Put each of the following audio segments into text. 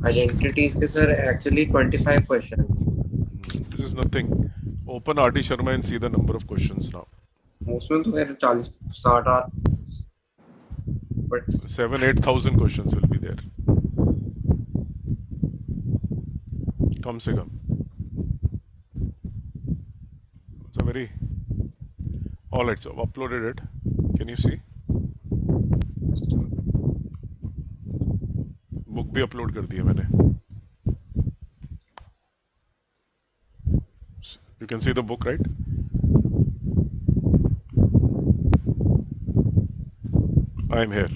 Identities के sir actually 25 questions. This is nothing. Open RT Sharma and see the number of questions now. उसमें तो खैर 40-60 आ, but 7,000-8,000 questions will be there. कम से कम. It's a very. Alright, so I've uploaded it. Can you see? Book भी upload कर दिया मैंने. You can see the book, right? I am here.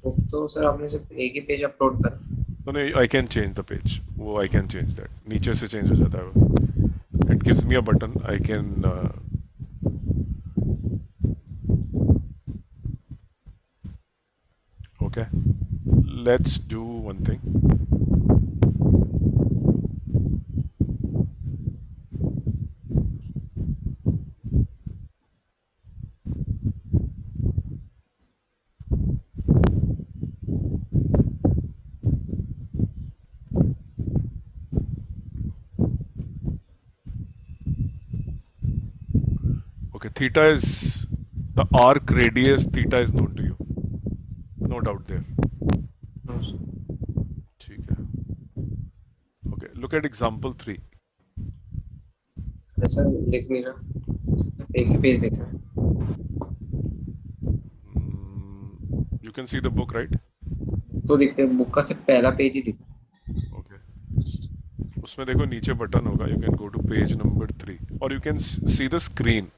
book तो sir आपने सिर्फ एक ही पेज अपलोड करा. No, no, I can change the page. वो I can change that. नीचे से change हो जाता है वो. It gives me a button. I can. Okay. Let's do one thing. Okay, theta is the arc radius. Theta is known to you. No doubt there. ठीक है. Okay, look at example 3. Sir दिख नहीं रहा, एक ही page दिख रहा है. You can see the book, right? तो दिख रहा है, बुक का सिर्फ पहला पेज ही दिख रहा है. Okay. उसमें देखो नीचे बटन होगा. You can go to page number 3, or you can see the screen,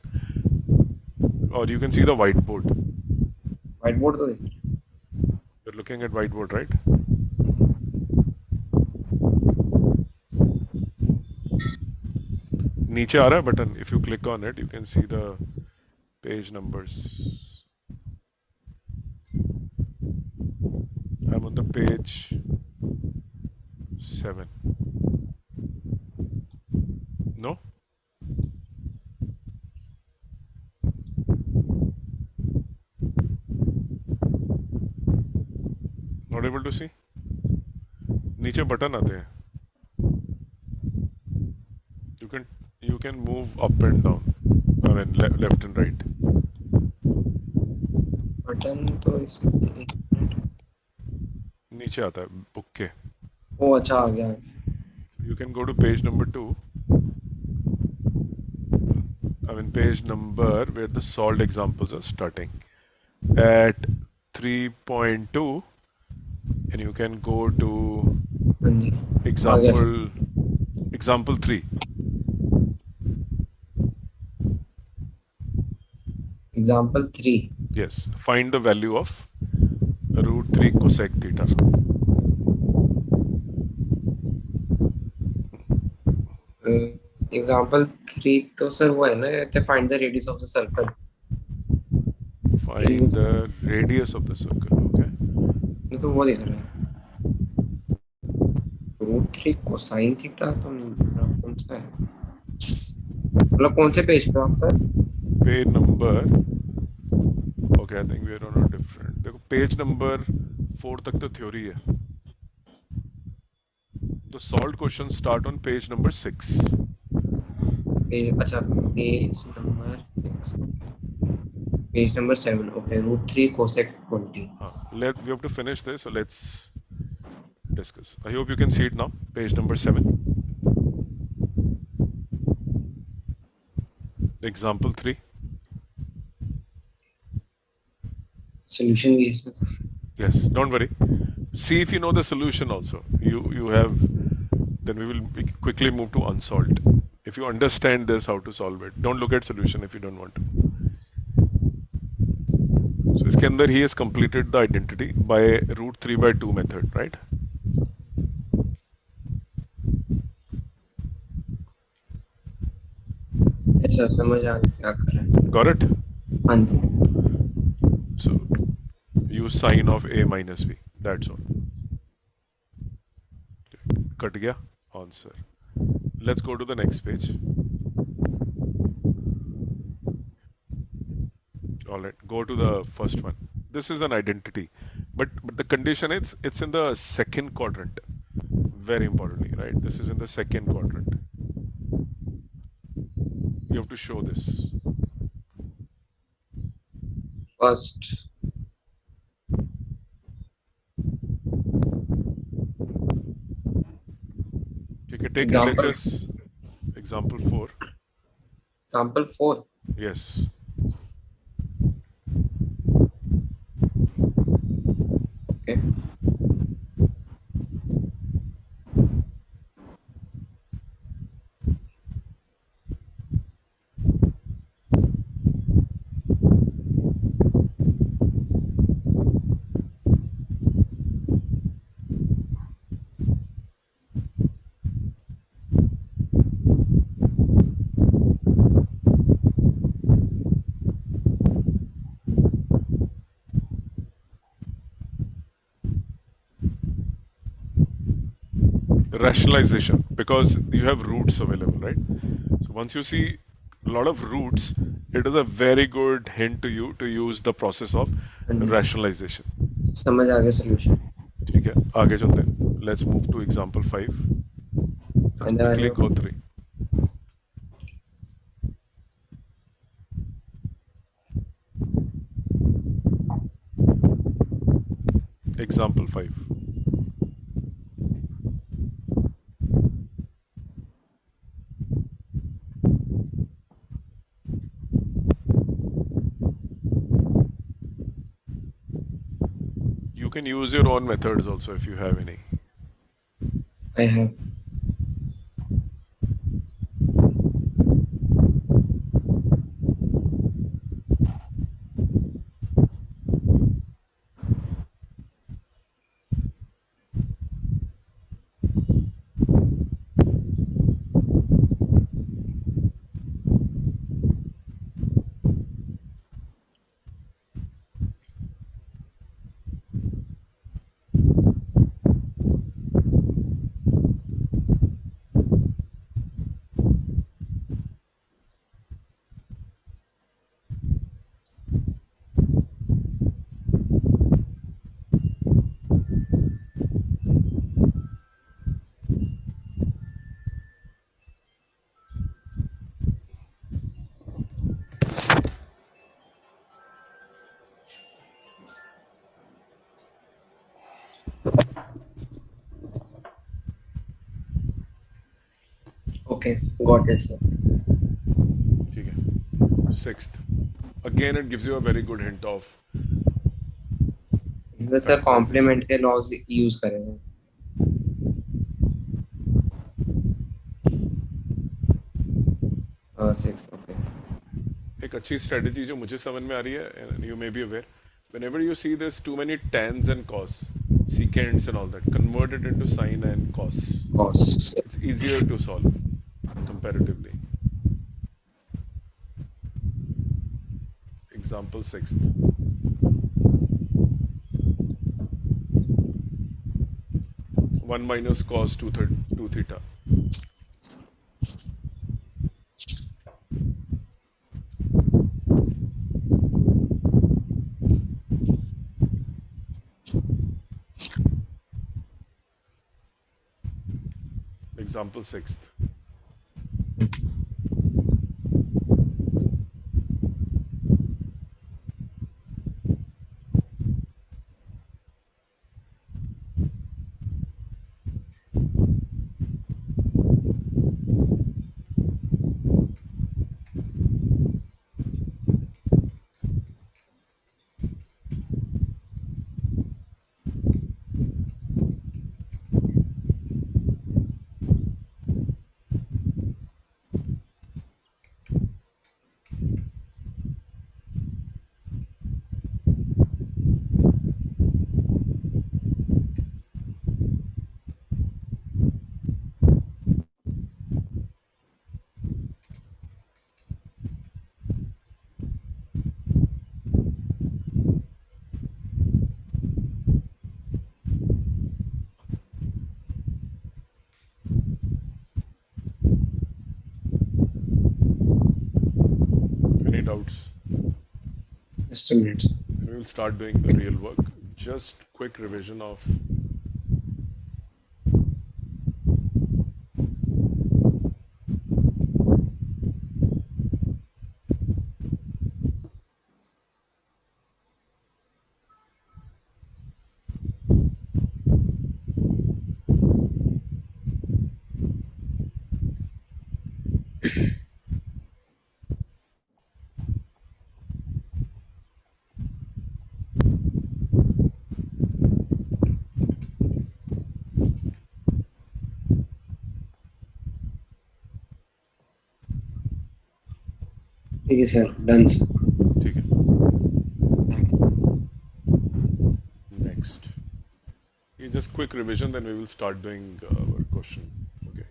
or you can see the whiteboard. White board तो दिख रहा है. You're looking at whiteboard, right? नीचे आ रहा है button. If you click on it, you can see the page numbers. I'm on the page 7. No? Not able to see? नीचे button आते हैं. You can move up and down. I mean left and right. Button तो इसमें नीचे आता है book के. ओ अच्छा आ गया. You can go to page number 2. I mean page number where the solved examples are starting at 3.2, and you can go to example 3. Example 3. Yes, find the value of root 3 cosec theta. Example 3 तो sir वो है ना, कहते हैं find the radius of the circle. Find the radius of the circle. Okay. ये तो वो दिख रहा है. root 3 cosine theta तो नहीं दिख रहा. कौन सा है, मतलब कौन से पेज पे आपका? Page number. Okay, I think we are on a different. देखो page number 4 तक तो theory है. The solved questions start on page number 6. Page अच्छा page number 6. Page number 7. Okay, root 3 cosec 20. We have to finish this, so let's discuss. I hope you can see it now. Page number 7. Example 3. Solution भी है इसमें तो. Yes, don't worry. See if you know the solution also. You have. Then we will quickly move to unsolved. If you understand this, how to solve it. Don't look at solution if you don't want to. So इसके अंदर he has completed the identity by root 3/2 method, right? ऐसा समझ आ गया क्या कर रहा है. Got it? हाँ जी. So use sign of a minus b. That's all. Cut गया answer. Let's go to the next page. All right, go to the first one. This is an identity. but the condition is it's in the second quadrant. Very importantly, right? This is in the second quadrant. You have to show this. First. Okay, take Example. LHS example 4. Sample 4. Yes. Okay. Rationalization, because you have roots available, right? So once you see a lot of roots, it is a very good hint to you to use the process of rationalization. समझ आ गया solution. ठीक है, आगे चलते हैं. Let's move to example 5. Let's And then quickly go through. Example 5. You can use your own methods also if you have any. I have. Okay, got it, sir. ठीक है. Sixth. Again, it gives you a very good hint of. इसमें sir complement के laws use करेंगे. Six. Okay. एक अच्छी strategy जो मुझे समझ में आ रही है, and you may be aware, whenever you see this too many tans and cos, secants and all that, convert it into sine and cos. Cos. It's easier to solve comparatively. Example 6th. One minus cos 2 theta. Example 6th. Any doubts? Just a minute. We will start doing the real work. Just quick revision of ठीक है sir, done sir. ठीक है. Next. Just quick revision, then we will start doing our question. Okay.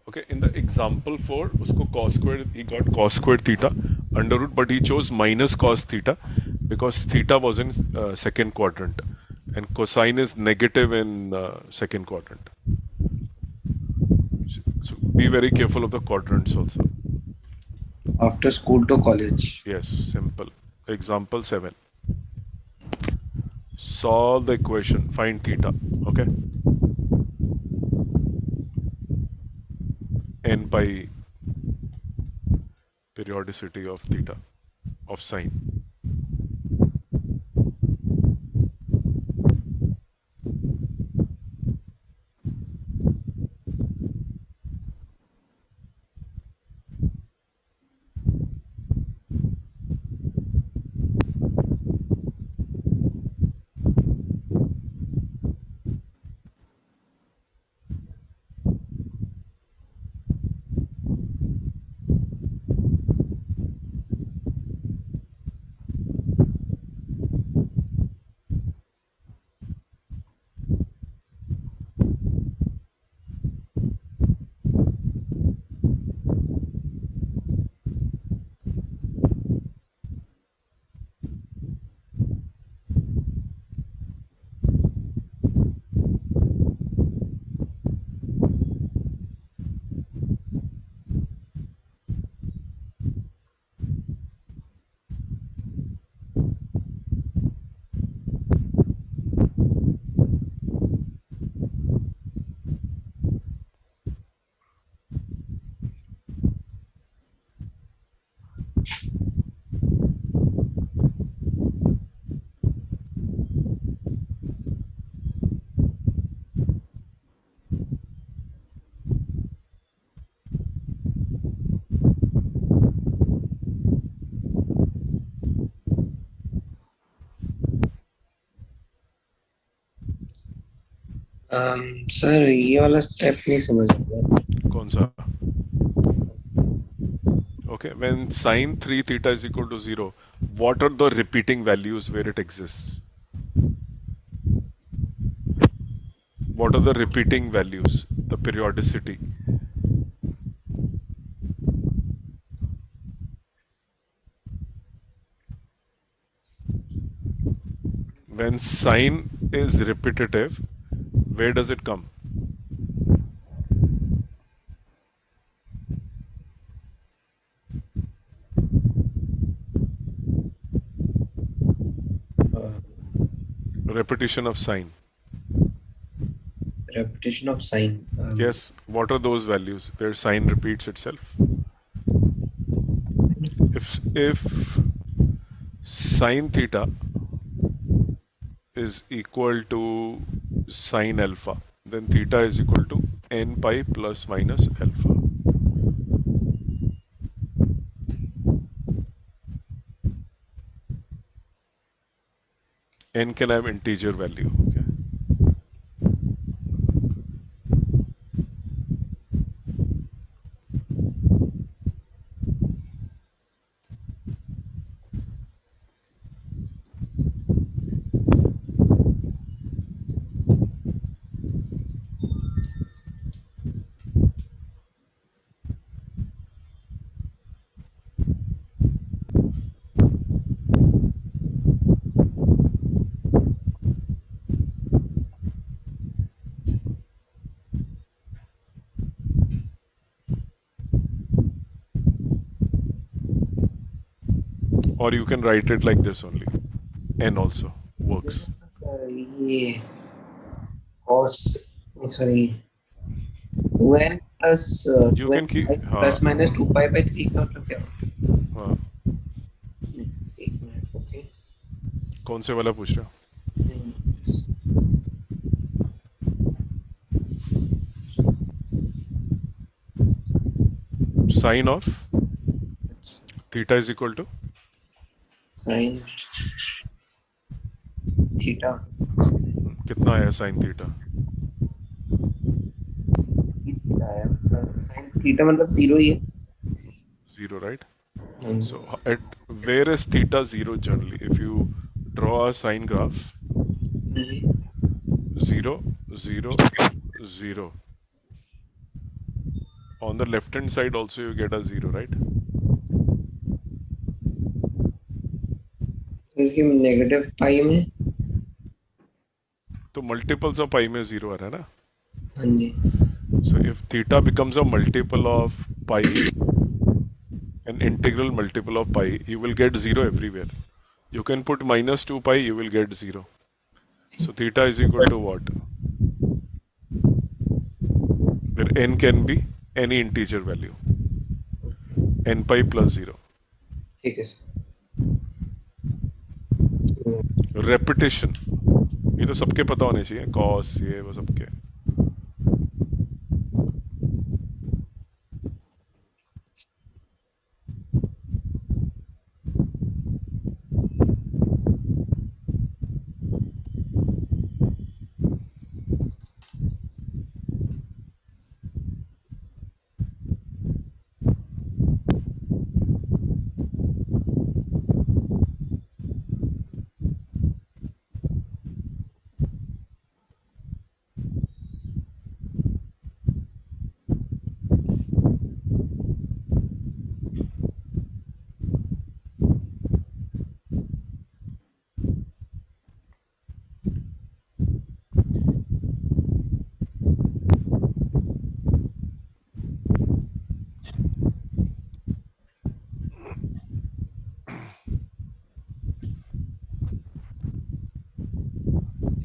Okay. In the example 4, usko cos squared, he got cos squared theta under root, but he chose minus cos theta because theta was in second quadrant, and cosine is negative in second quadrant. So be very careful of the quadrants also. After school to college. Yes, simple. Example 7. Solve the equation. Find theta. Okay. N by periodicity of theta of sine. Sir ये वाला step नहीं समझ आया. कौन सा? Okay, when sine 3 theta is equal to 0, what are the repeating values where it exists? What are the repeating values? The periodicity. When sine is repetitive, where does it come? Repetition of sine. Repetition of sine. Yes, what are those values where sine repeats itself? If sine theta is equal to sine alpha, then theta is equal to n pi plus minus alpha. N can have integer value. Okay. Or you can write it like this only. N also works. ये cos, sorry, 2n plus you 2n can की, हाँ plus minus 2 pi by 3 का मतलब क्या होता हाँ, है? एक मिनट, ओके। कौन से वाला पूछ रहे नहीं, हो? साइन ऑफ अच्छा, theta is equal to sine theta कितना आया साइन थीटा? थीटा है, मतलब साइन थीटा मतलब जीरो ही है। Zero, right? हाँ जी, So at where is theta zero generally? If you draw a sine graph, हाँ जी, zero, zero, zero. On the left hand side also you get a zero, right? तो इसकी negative पाई में। तो multiples of pi में zero आ रहा है ना? हाँ जी, So if theta becomes a multiple of pi, an integral multiple of pi, you will get zero everywhere. You can put minus 2 pi, you will get zero. So theta is equal to what? Where n can be any integer value. Okay, N pi plus zero. ठीक है sir. तो repetition, ये तो सबके पता होने चाहिए, cos ये वो सबके।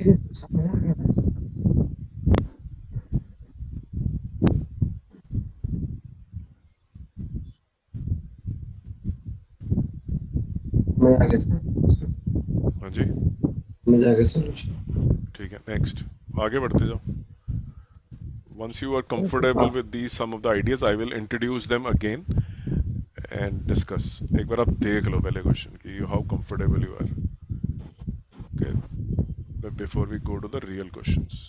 ठीक है, समझ आ गया। मैं आ गया सर, हाँ जी, समझ आ गया सॉल्यूशन। ठीक है, नेक्स्ट आगे बढ़ते जाओ। Once you are comfortable with these some of the ideas, I will introduce them again and discuss. एक बार आप देख लो पहले क्वेश्चन कि how comfortable you are. Okay, but before we go to the real questions.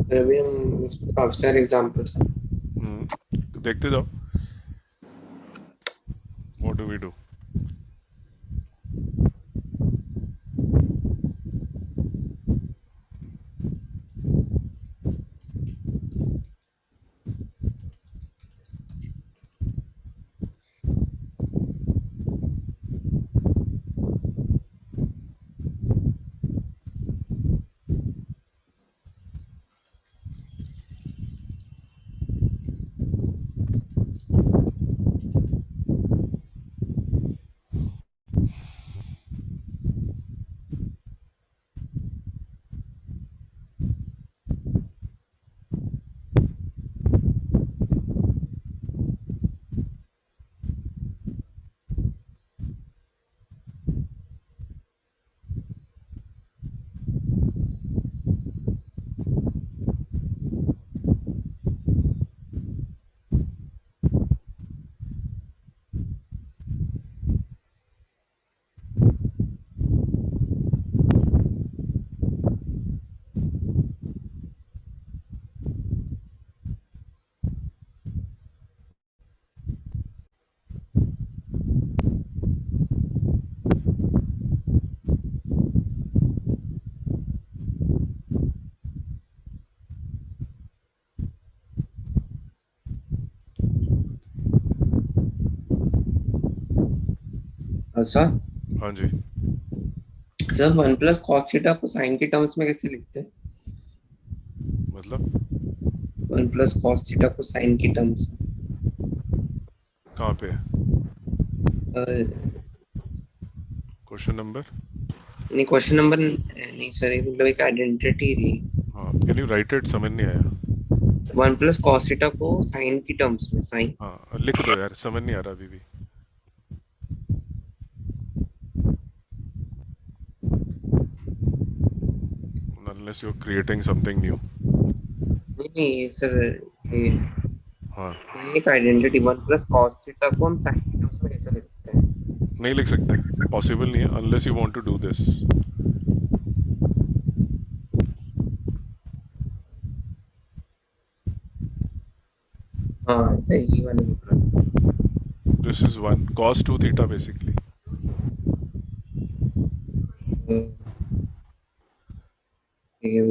फिर अभी हम इसमें काफी सारे एग्जांपल्स हैं। देखते जाओ. What do we do? और सर, हाँ जी, सर 1 प्लस कॉस थीटा को साइन के टर्म्स में कैसे लिखते हैं? मतलब 1 प्लस कॉस थीटा को साइन की टर्म्स कहाँ पे है? में। क्वेश्चन नंबर, नहीं क्वेश्चन नंबर नहीं सर, ये मतलब एक आइडेंटिटी थी। हाँ कैन यू राइट इट, समझ नहीं आया। 1 + cos थीटा को साइन की टर्म्स में, साइन। हाँ लिख दो यार, समझ नहीं आ रहा अभी भी। Unless you are creating something new. नहीं नहीं सर, ये हाँ एक आइडेंटिटी 1 + cos थीटा को हम साइन की टर्म्स में कैसे लिखते हैं? नहीं लिख सकते, पॉसिबल नहीं है unless you want to do this. हाँ ऐसे ये वाले बोल रहा this is one cos 2 theta basically. था।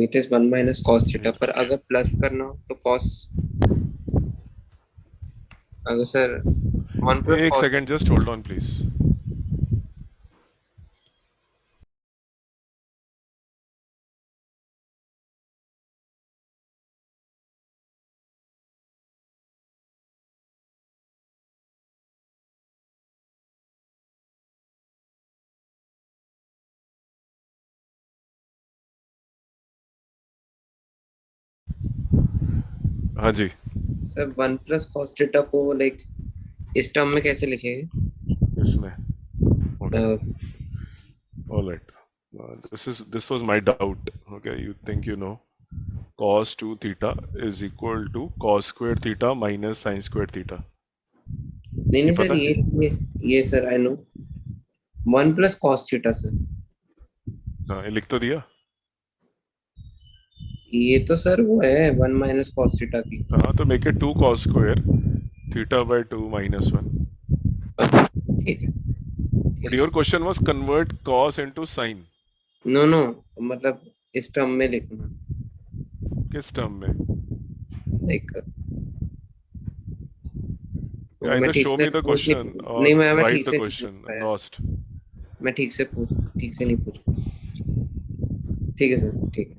इट इज 1 - cos थीटा, पर अगर प्लस करना हो तो cos, अगर सर 1 + एक cos। Second just hold on please. हाँ जी। सर 1 + cos थीटा को लाइक इस टर्म में कैसे लिखेंगे? इसमें okay, alright, this was my doubt. Okay, you think you know cos 2 theta is equal to cos square theta minus sin square theta, नहीं ये नहीं सर, पता है? ये sir I know 1 + cos theta sir. हाँ ये लिख तो दिया। ये तो सर वो है 1 - cos थीटा की। हाँ तो make it 2 cos square theta by 2 minus 1. ठीक है, ठीक But है your sir. question was convert cos into sin. No no, मतलब इस टर्म में लिखना, किस टर्म में? लाइक मैं Either ठीक show से me the पूछ question नहीं, or नहीं मैं write ठीक the से नहीं पूछ question. पाया। Lost. मैं ठीक से नहीं पूछ पाया। ठीक है सर, ठीक है।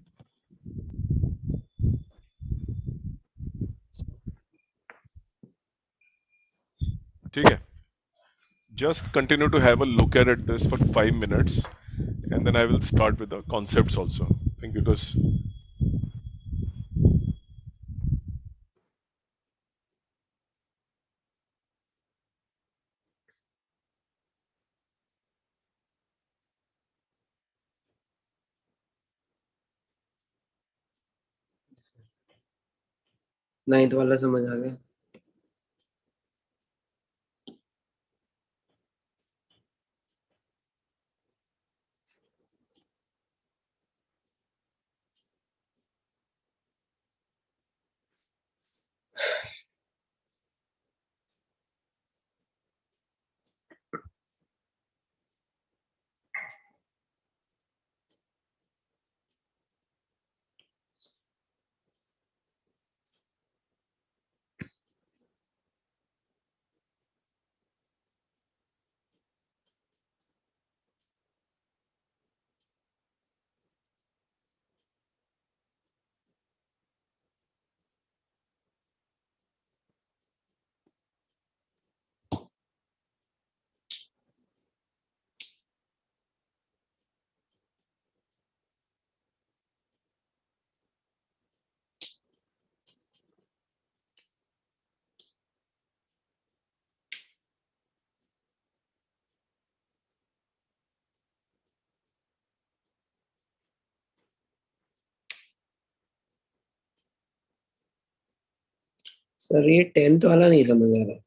ठीक है, just continue to have a look at it this for 5 minutes, and then I will start with the concepts also. I think because ninth वाला समझ आ गया। सर ये 10th वाला नहीं समझ आ रहा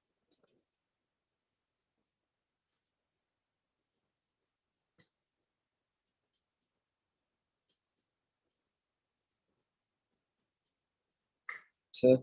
सर।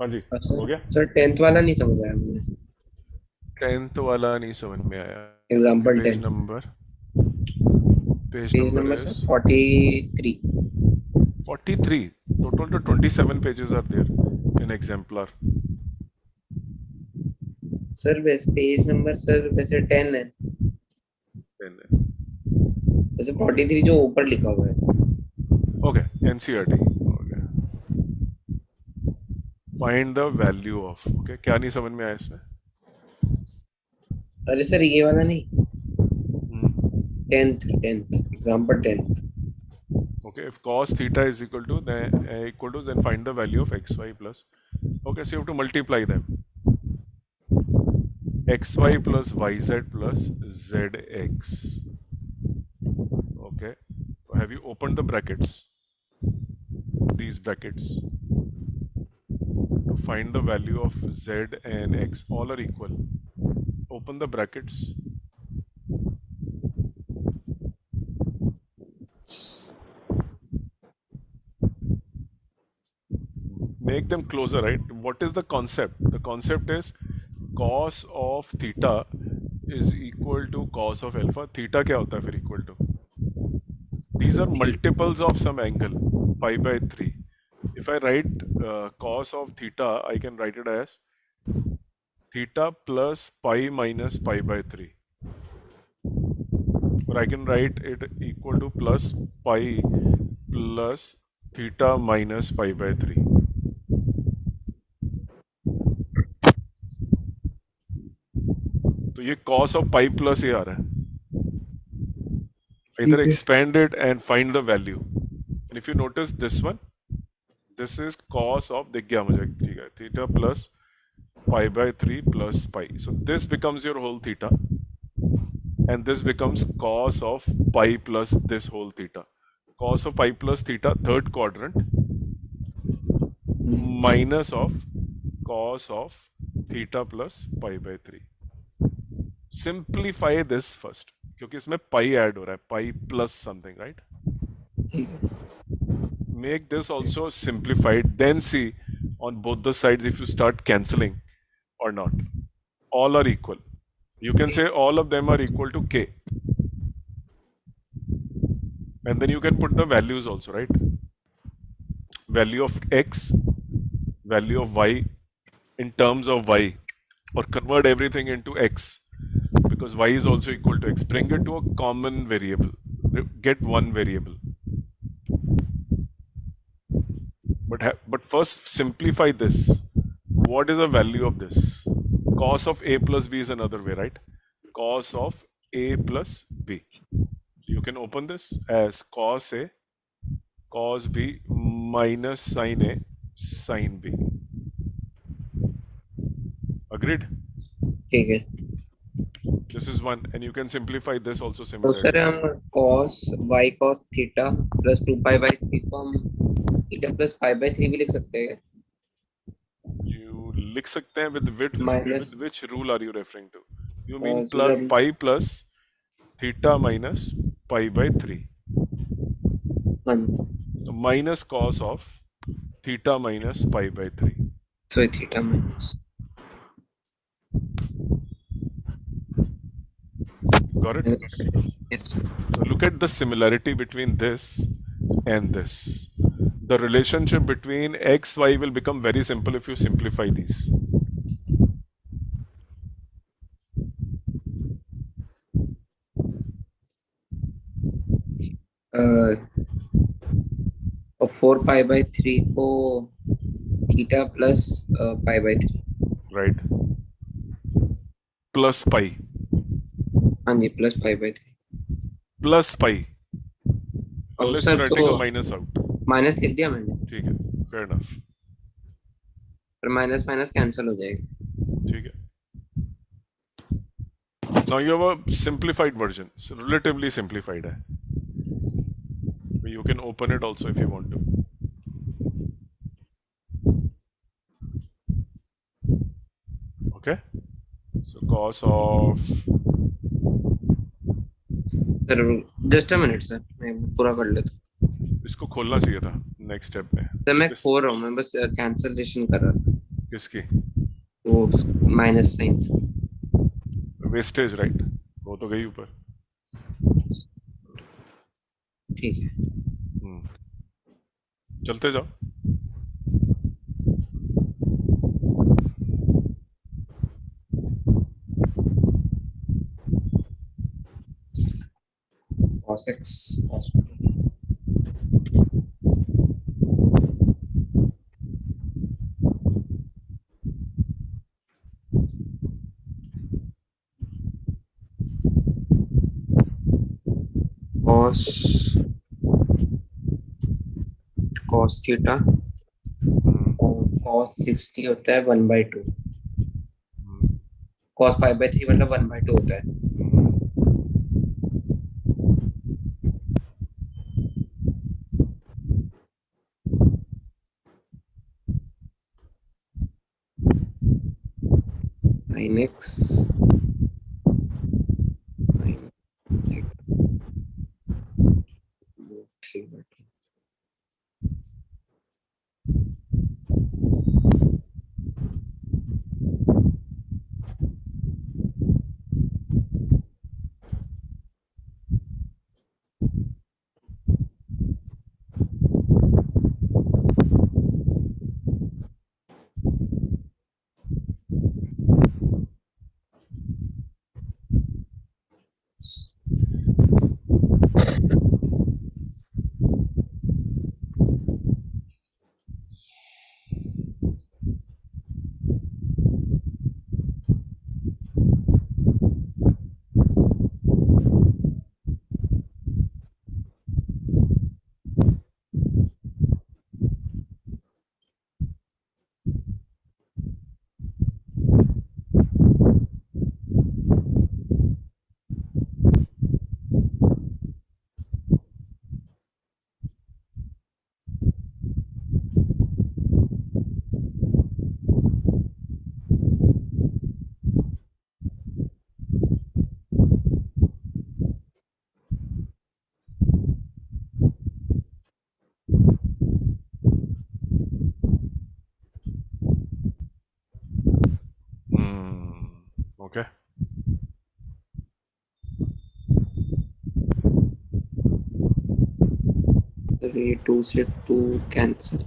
हाँ जी, हो गया। सर 10th वाला नहीं समझ आया मुझे। 10th वाला नहीं समझ में आया। Example page 10। Number page number sir is 43। 43. Total to 27 pages are there in exemplar. Sir वैसे पेज नंबर सर वैसे 10 है, 10. वैसे 43 जो ऊपर लिखा हुआ है। Okay, NCERT. Okay. Find the value of. Okay, क्या नहीं समझ में आया इसमें? अरे सर ये वाला नहीं, Hmm. 10th example 10th। Okay, if cos theta is then find the value of xy plus. Okay, so you have to multiply them. xy plus yz plus zx. Okay, have you opened the brackets? These brackets to find the value of z and x, all are equal. Open the brackets. Make them closer, right? What is the concept? The concept is cos of theta is equal to cos of alpha. Theta क्या होता है फिर equal to? These are multiples of some angle, pi by 3. If I write cos of theta, I can write it as theta plus pi minus pi by 3. Or I can write it equal to plus pi plus theta minus pi by 3. तो ये cos of pi plus ये आ रहा है. Either expand it and find the value. And if you notice this one, this is cos of, दिख गया मुझे, ठीक है, theta plus pi by 3 plus pi. So this becomes your whole theta. And this becomes cos of pi plus this whole theta. Cos of pi plus theta, third quadrant, minus of cos of theta plus pi by 3. Simplify this first, क्योंकि इसमें pi add हो रहा है, pi plus something, right? Make this also simplified, then see on both the sides if you start cancelling or not. All are equal. You can say all of them are equal to k. And then you can put the values also, right? Value of x, value of y in terms of y, or convert everything into x, because y is also equal to x. Bring it to a common variable. Get one variable. But first simplify this. What is the value of this? Cos of a plus b is another way, right? Cos of a plus b. You can open this as cos a, cos b minus sin a, sin b. Agreed? ठीक है। This is one, and you can simplify this also तो similarly. Sir हम cos y cos theta plus 2 pi by 3 को हम theta plus pi by 3 भी लिख सकते हैं। You लिख सकते हैं with which rule are you referring to? You mean so plus जब pi plus theta minus pi by 3. हाँ So minus cos of theta minus pi by 3. so theta minus. Got it? Yes. So look at the similarity between this and this. The relationship between x, y will become very simple if you simplify these. और 4 पाई by 3 को theta plus pi by 3। Right? Plus pi. हाँ जी plus pi by 3। Plus pi. और Unless sir you're writing तो a minus out. Minus लिख दिया मैंने, ठीक है, fair enough. पर माइनस माइनस कैंसिल हो जाएगा। ठीक है. Now you have a simplified version, so relatively simplified है. You can open it also if you want to. Okay? So cos of sir just a minute sir, मैं पूरा कर लेता हूँ। इसको खोलना चाहिए था नेक्स्ट स्टेप में. सर मैं खोल रहा हूँ, मैं बस कैंसलेशन कर रहा था। किसकी? वो माइनस साइंस की। Wastage, right? वो तो गई ऊपर। ठीक है। चलते जाओ। cos x cos cos cos theta और cos 60 होता है 1/2। cos 5/3 मतलब 1/2 होता है। sin x sin theta 3/2। Okay. फिर ये 2 से 2 cancel.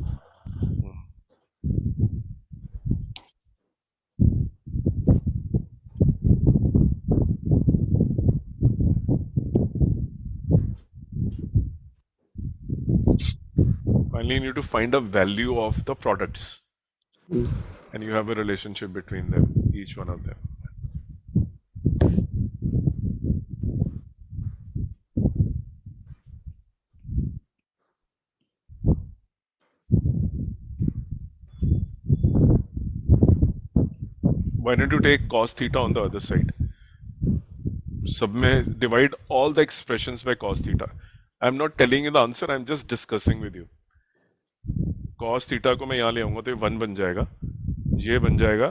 Finally, you need to find a value of the products, and you have a relationship between them, each one of them. Why don't you take cos theta on the other side? सब में divide all the expressions by cos theta. I'm not telling you the answer, I'm just discussing with you. cos theta को मैं यहाँ ले आऊंगा तो ये 1 बन जाएगा, ये बन जाएगा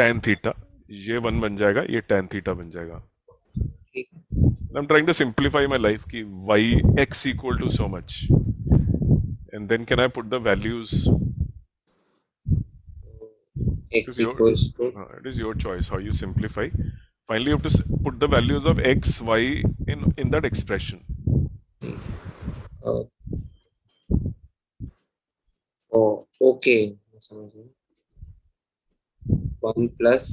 tan theta, ये 1 बन जाएगा, ये tan theta बन जाएगा. ठीक है। I'm trying to simplify my life कि y x equal to so much, and then can I put the values? x equals to It is your choice how you simplify. Finally, you have to put the values of x, y in that expression. Okay समझ गया। 1 plus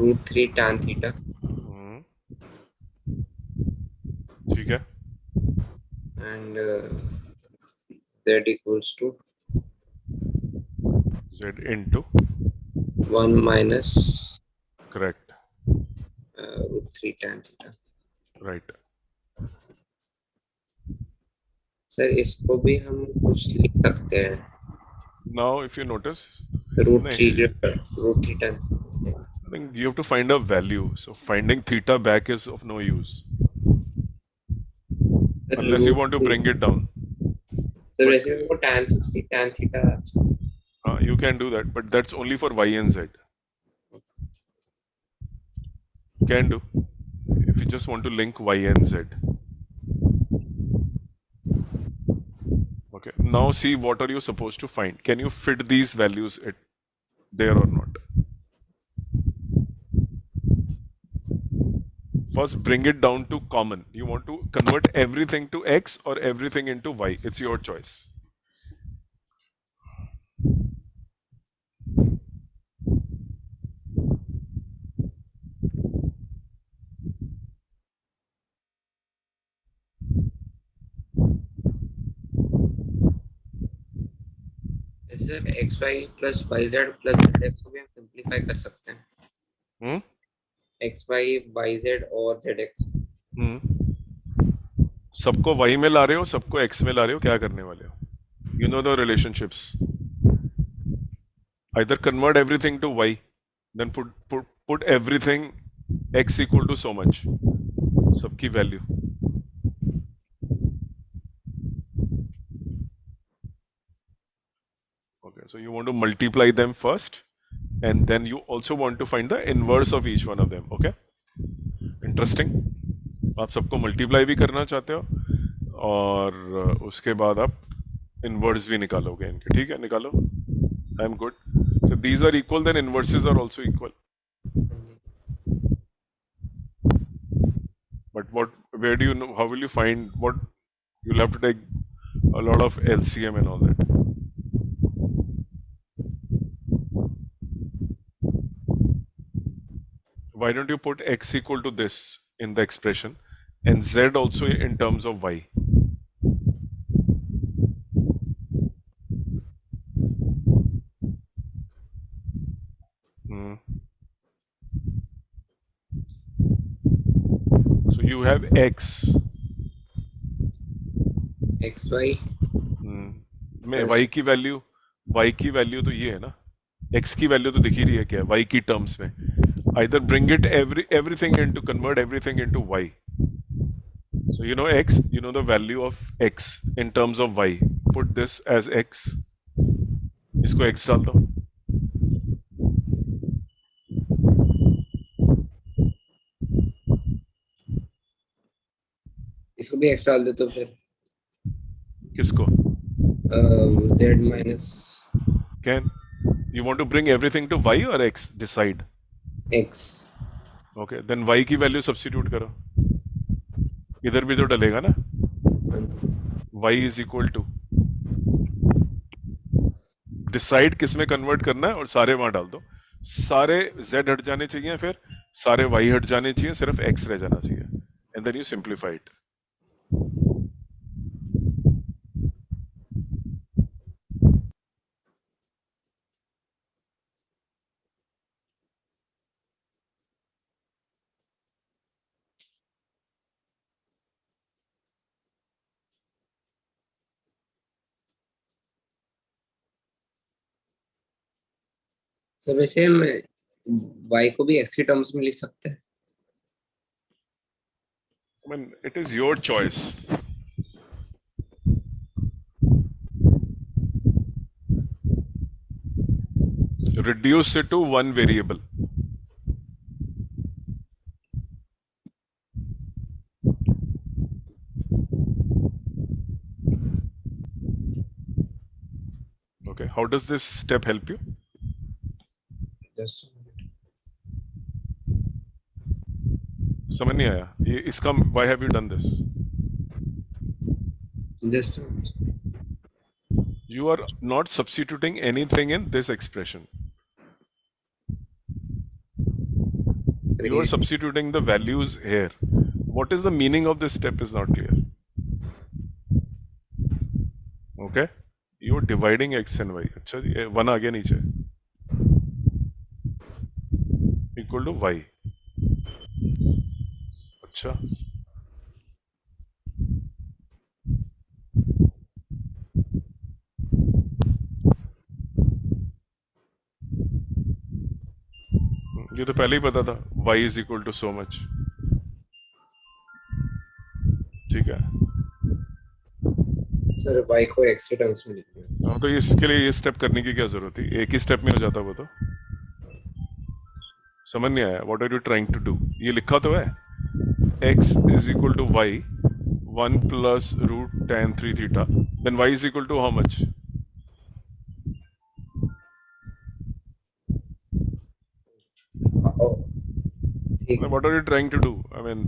√3 tan theta ठीक है. and z equals to Z into 1 minus correct, √3 tan theta. right. Sir इसको भी हम कुछ लिख सकते हैं। Now, if you notice, √3 tan। I think you have to find a value. So finding theta back is of no use unless you want to bring it down. Sir वैसे वो tan 60 tan theta You can do that, but that's only for y and z. Can do if you just want to link y and z. Okay. now see what are you supposed to find. Can you fit these values there or not? First, bring it down to common. You want to convert everything to x or everything into y. It's your choice. Sir x y plus y z plus z x को भी हम simplify कर सकते हैं. X y y z और z x. सबको y में ला रहे हो, सबको x में ला रहे हो, क्या करने वाले हो? You know the relationships. Either convert everything to y, then put everything x equal to so much. सबकी value. Okay, so you want to multiply them first, and then you also want to find the inverse of each one of them. Okay, interesting. आप सबको multiply भी करना चाहते हो और उसके बाद आप इनवर्स भी निकालोगे इनके. ठीक है, निकालो. I am good. So these are equal, then inverses are also equal. But where do you know, how will you find what? You'll have to take a lot of LCM and all that. Why don't you put x equal to this in the expression and z also in terms of y? So you have x. X y में y की value तो ये है ना. x की value तो दिख ही रही है क्या है y की टर्म्स में. Either bring it convert everything into y. So you know x, you know the value of x in terms of y. Put this as x. इसको x डाल दो. इसको भी एक्स डाल दे तो फिर किसको? Z minus. Can you want to bring everything to y or x? Decide. X. Okay, then y की वैल्यू सब्स्टिट्यूट करो. इधर भी तो डलेगा ना. y is equal to, decide किस में कन्वर्ट करना है और सारे वहां डाल दो. सारे z हट जाने चाहिए, फिर सारे y हट जाने चाहिए, सिर्फ x रह जाना चाहिए. And then you simplify it. Sir वैसे हम वाई को भी एक्स की टर्म्स में लिख सकते हैं. I mean, it is your choice. Reduce it to one variable. Okay, how does this step help you? Just समझ नहीं आया ये इसका. Why have you done this? You are not substituting anything in this expression. You are substituting the values here. What is the meaning of this step is not clear. Okay? You are dividing x and y. अच्छा जी, 1 आ गया नीचे. Equal to y. अच्छा. ये तो पहले ही पता था. y is equal to so much. ठीक है. सर वाई को एक्स के टर्म्स में लिखना है. हाँ, तो इसके लिए ये स्टेप करने की क्या जरूरत थी? एक ही स्टेप में हो जाता वो तो. समझ नहीं आया. What are you trying to do? ये लिखा तो है x is equal to y, 1 plus root tan 3 theta. Then y is equal to how much? Oh, ठीक है. What are you trying to do? I mean,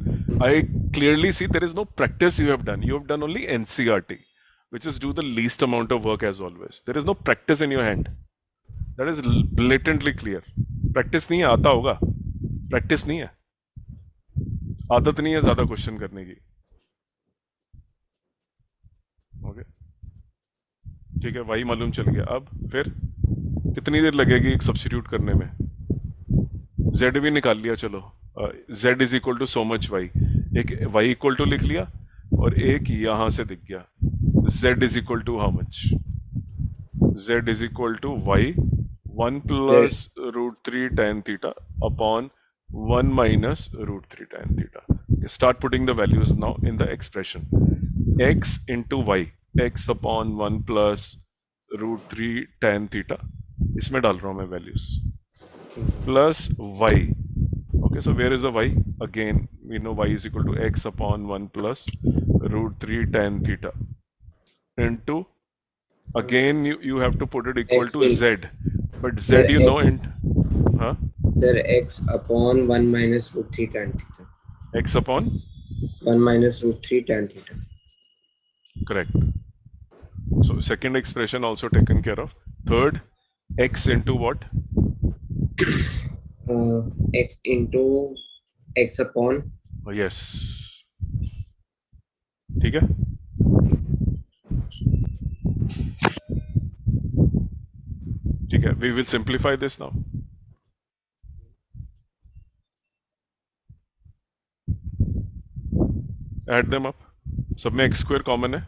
I clearly see there is no practice you have done. You have done only NCERT, which is do the least amount of work as always. There is no practice in your hand. That is blatantly clear. Practice नहीं है, आता होगा. Practice नहीं है. आदत नहीं है ज़्यादा क्वेश्चन करने की. ओके, ठीक है, वही मालूम चल गया. अब फिर कितनी देर लगेगी एक सब्स्टिट्यूट करने में? z भी निकाल लिया, चलो. z is equal to so much y. एक y इक्वल टू लिख लिया और एक यहां से दिख गया. z is equal to how much? z is equal to y 1 plus root 3 tan theta upon 1 minus root 3 tan theta. Okay, start putting the values now in the expression. X into y, x upon 1 plus root 3 tan theta. इसमें डाल रहा हूं मैं values. Plus y. Okay, so where is the y? Again, we know y is equal to x upon 1 plus root 3 tan theta into, again you have to put it equal to z, but z you know in There x upon 1 minus root 3 tan theta. x upon 1 minus root 3 tan theta. correct. So second expression also taken care of. Third, x into what? X into x upon. Oh, yes. ठीक है. ठीक है. We will simplify this now. Add them up. सब में x square common है.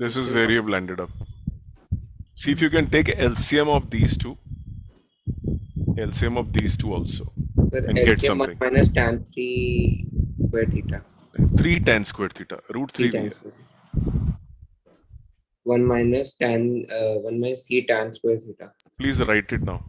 This is where you have landed up. See if you can take LCM of these two. LCM of these two also. Sir, and get LCM 1 something. minus tan 3 square theta. 3 tan square theta. Root 3 भी है. 1 minus 1 minus c tan square theta. Please write it now.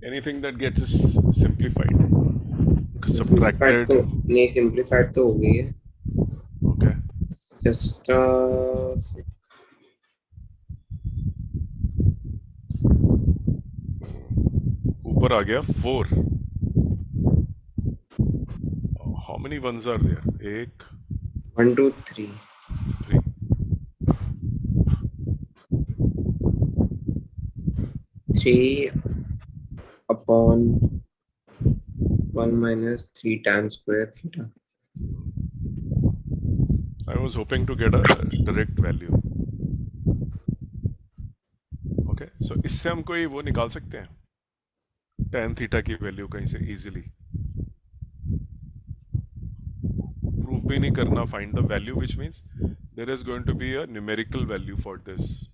Anything that gets simplified. Subtracted. तो नहीं, simplified तो हो गई है. Okay. Just ऊपर आ गया 4. How many ones are there? 1 2 3. 3. 3 upon 1 minus 3 tan square theta. I was hoping to get a direct value. Okay, so इससे हम कोई वो निकाल सकते हैं tan theta की वैल्यू कहीं से easily. Proof भी नहीं करना, find the value, which means there is going to be a numerical value for this.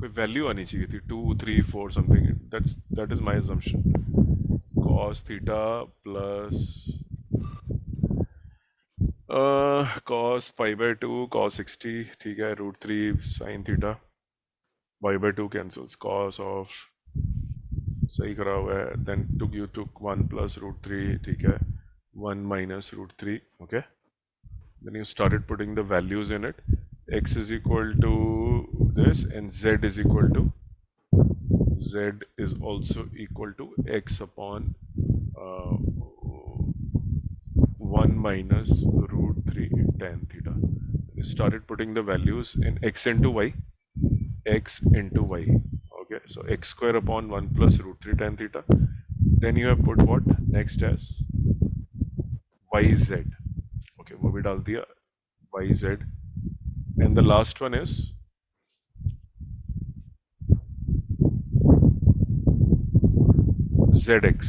कोई वैल्यू आनी चाहिए थी 2 3 4 something. That is my assumption. cos theta plus cos pi by 2 cos 60, ठीक है, √3 sin theta, y by 2 cancels, cos of, सही करा हुआ है, then you took 1 plus √3, ठीक है, 1 minus √3, okay, then you started putting the values in it. X is equal to this and Z is equal to, Z is also equal to X upon 1 minus √3 tan theta. You started putting the values in X into Y, X into Y. Okay, so X square upon 1 plus √3 tan theta. Then you have put what next as YZ. Okay, वो भी डाल दिया YZ. And the last one is ZX.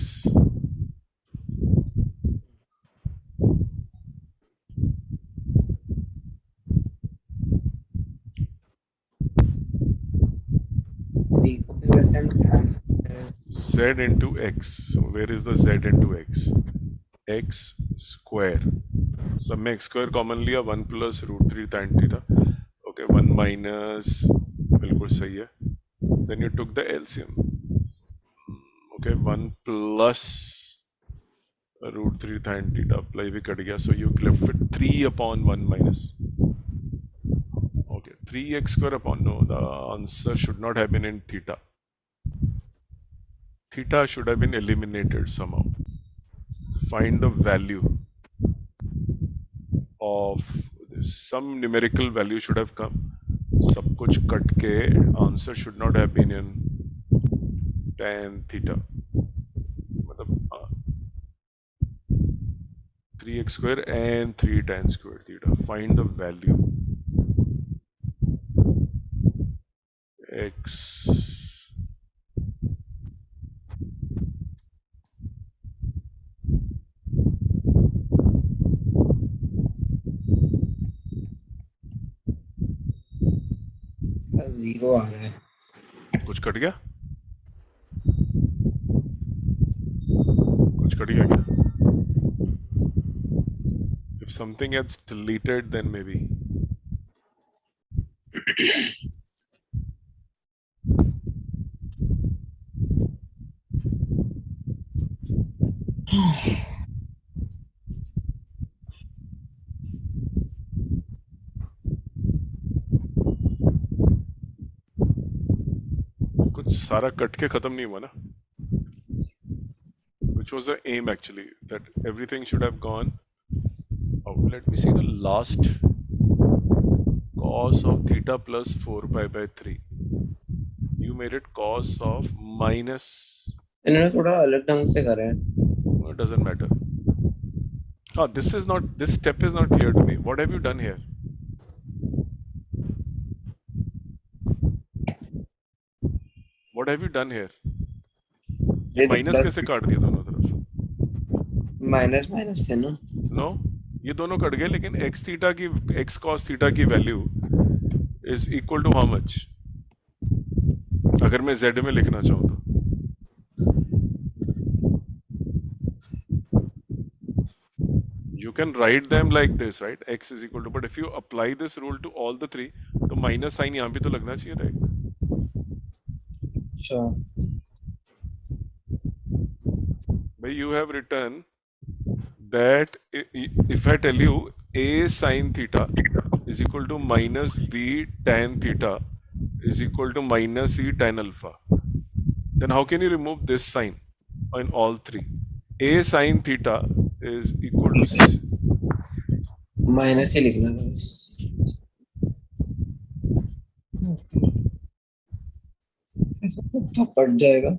Z into X. So where is the Z into X? X square. So मैं X square common लिया 1 plus √3 tan theta. Okay, 1 minus, बिल्कुल सही है. Then you took the LCM. Okay, 1 plus √3 tan theta apply भी cut गया. So you left with 3 upon 1 minus. Okay, 3x square upon, no, the answer should not have been in theta. Theta should have been eliminated somehow. Find the value of this. Some numerical value should have come. सब कुछ cut के answer should not have been in tan theta. मतलब 3x square and 3 tan square theta. Find the value. X 0 आ रहा है. कुछ cut गया, कुछ cut गया क्या? If something gets deleted, then maybe. कुछ सारा कट के खत्म नहीं हुआ ना? Which was the aim actually, that everything should have gone out. Let me see the last. Cos of theta plus 4 pi by 3. You made it cos of minus. इन्होंने थोड़ा अलग ढंग से करा है. It doesn't matter. Ah, this step is not clear to me. What have you done here? What have you done here? ये minus कैसे काट दिया दोनों तरफ? माइनस माइनस से ना? No, ये दोनों कट गए, लेकिन x थीटा की, x cos थीटा की value is equal to how much? अगर मैं z में लिखना चाहूँ तो you can write them like this, right? X is equal to, but if you apply this rule to all the three, तो minus sign यहाँ भी तो लगना चाहिए था. Sure. But you have written that if I tell you a sin theta is equal to minus b tan theta is equal to minus e tan alpha, then how can you remove this sign in all three? A sin theta is equal to minus ही लिखना है बस. तो cut जाएगा.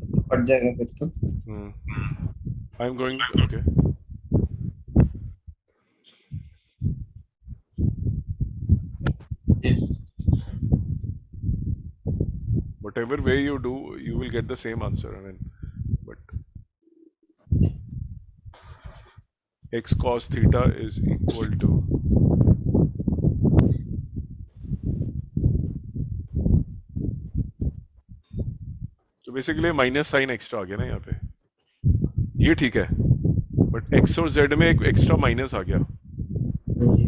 तो cut जाएगा फिर तो. I'm going, okay. Whatever way you do, you will get the same answer. I mean, but x cos theta is equal to तो बेसिकली माइनस साइन एक्स्ट्रा आ गया ना यहाँ पे, ये ठीक है, बट एक्स और जेड में एक एक्स्ट्रा माइनस आ गया। हाँ जी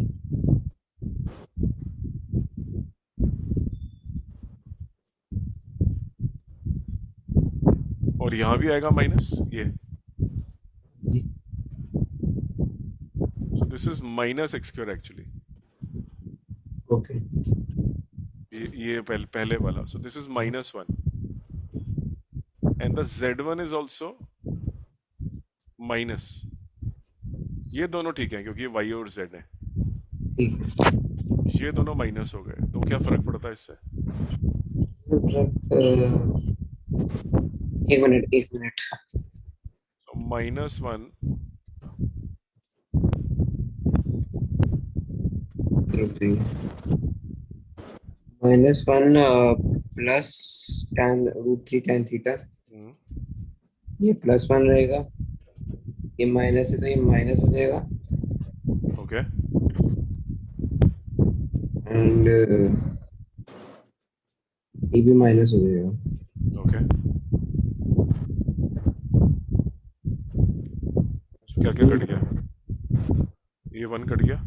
और यहाँ भी आएगा माइनस ये, जी so this is minus x square actually, okay ये पहले वाला, so this is minus one and the Z one is also minus, ये दोनों ठीक है क्योंकि ये वाई और जेड है, ठीक है। ये दोनों माइनस हो गए, तो क्या फर्क पड़ता है इससे? मतलब एक मिनट एक minute. Minus one -1 plus tan √3 tan theta, ये +1 रहेगा, ये माइनस है तो ये माइनस हो जाएगा, ओके, एंड ये भी माइनस हो जाएगा। ओके, क्या क्या कट गया? ये वन कट गया,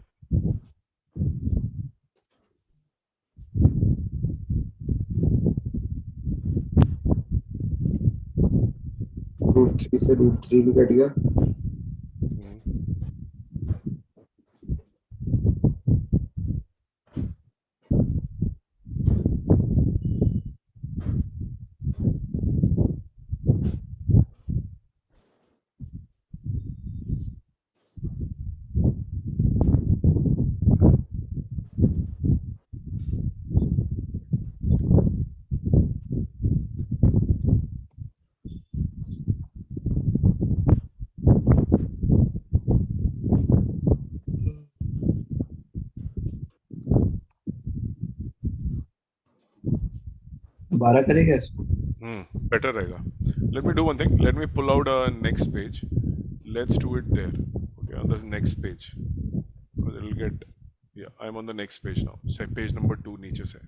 √3 से √3 भी कट गया, दोबारा करेगा इसको। better रहेगा। Let me do one thing. Let me pull out a next page. Let's do it there. Okay, on the next page. Because it'll get. Yeah, I'm on the next page now. Say page number 2 नीचे से.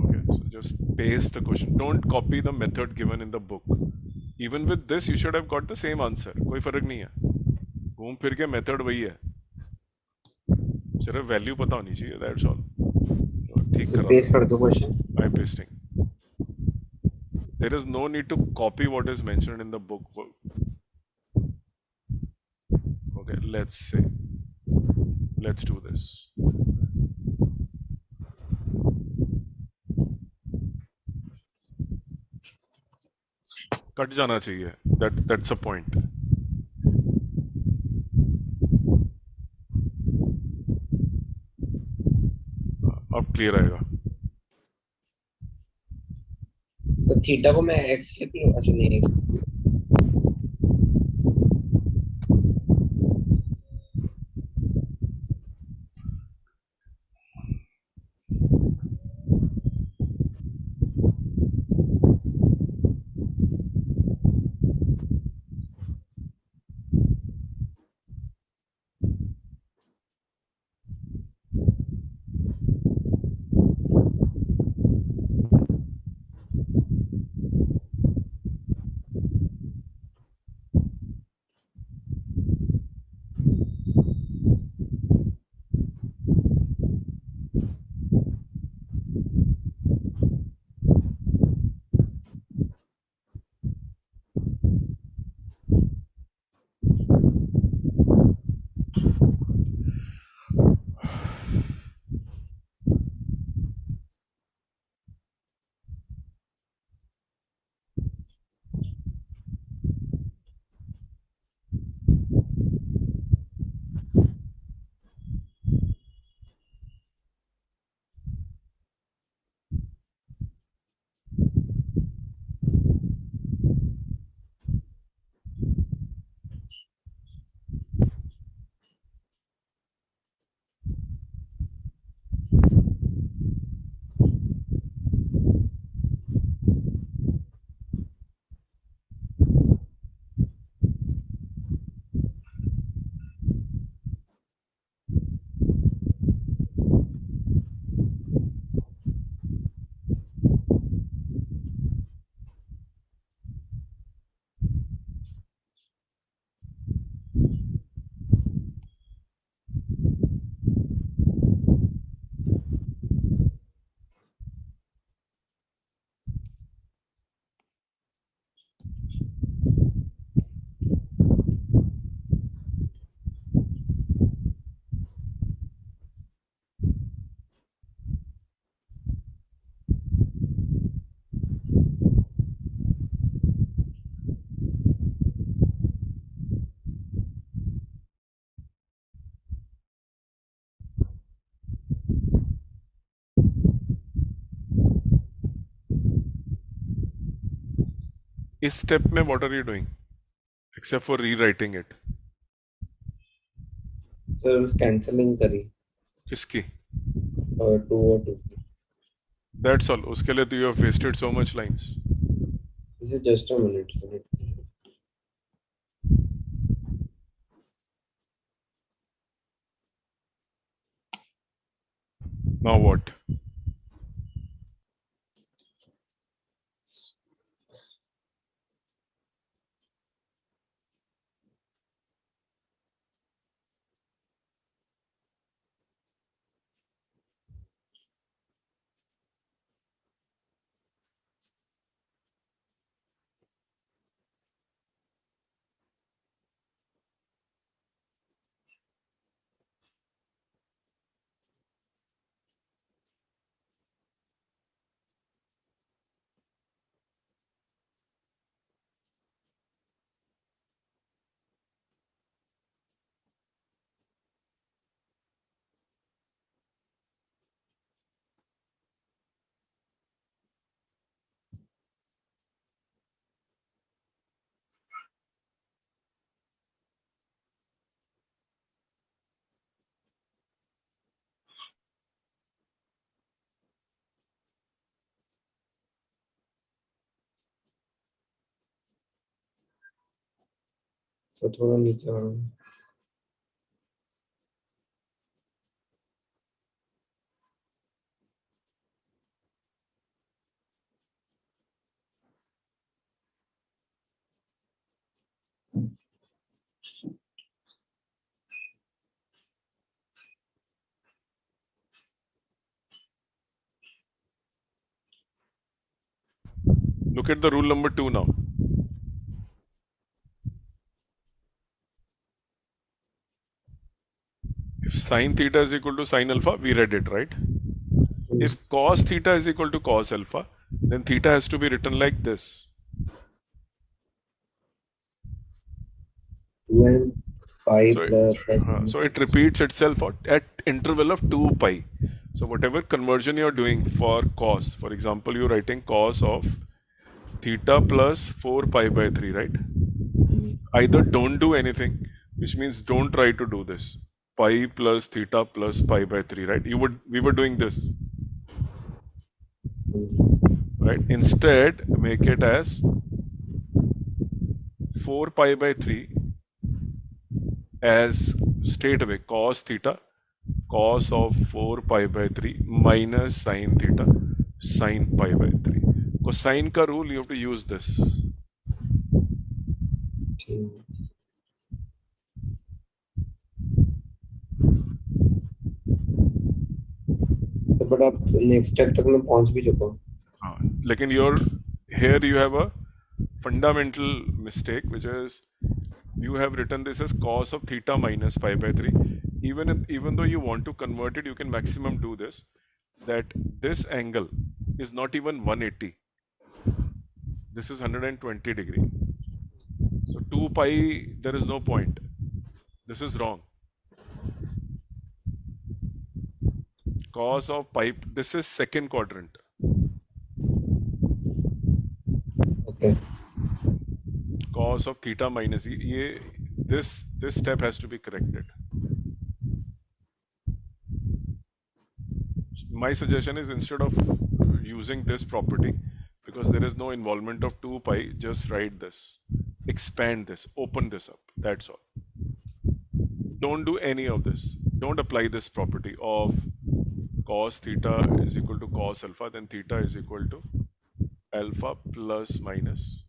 Okay, so just paste the question. Don't copy the method given in the book. Even with this, you should have got the same answer. कोई फर्क नहीं है। घूम फिर के method वही है। सिर्फ वैल्यू पता होनी चाहिए। That's all. ठीक करा पेस्ट कर दो question. I'm pasting. There is no need to copy what is mentioned in the book. Okay, let's say. Let's do this. Cut जाना चाहिए. That's a point. अब क्लियर आएगा. तो थीटा को मैं एक्स लिख लूं? अच्छा नहीं, एक्स इस स्टेप में what are you doing except for rewriting it? Sir cancelling करी किसकी? 2 और 2। That's all. उसके लिए तो you have wasted so much lines. Just a minute sir. Now what? Sir थोड़ा नीचे आ रहा हूँ. Look at the rule number 2 now. If sine theta is equal to sine alpha, we read it, right? If cos theta is equal to cos alpha, then theta has to be written like this. 2 and 5 So, plus minus so it repeats itself at interval of 2 pi. So whatever conversion you're doing for cos, for example, you're writing cos of theta plus 4 pi by 3, right? Either don't do anything, which means don't try to do this. Pi plus theta plus pi by 3, right? We were doing this, right? Instead, make it as 4 pi by 3 as straight away cos theta, cos of 4 pi by 3 minus sine theta, sine pi by 3. Cosine ka rule, you have to use this. तो but आप next step तक मैं पहुंच भी चुका हूँ. लेकिन here you have a fundamental mistake, which is you have written this as cos of theta minus pi by 3. Even though you want to convert it, you can maximum do this, that this angle is not even 180. This is 120 degree. So 2 pi, there is no point. This is wrong. Cos of pi, this is second quadrant. Okay. Cos of theta minus this step has to be corrected. My suggestion is, instead of using this property, because there is no involvement of 2 pi, just write this, expand this, open this up, that's all. Don't do any of this. Don't apply this property of cos theta is equal to cos alpha, then theta is equal to alpha plus minus.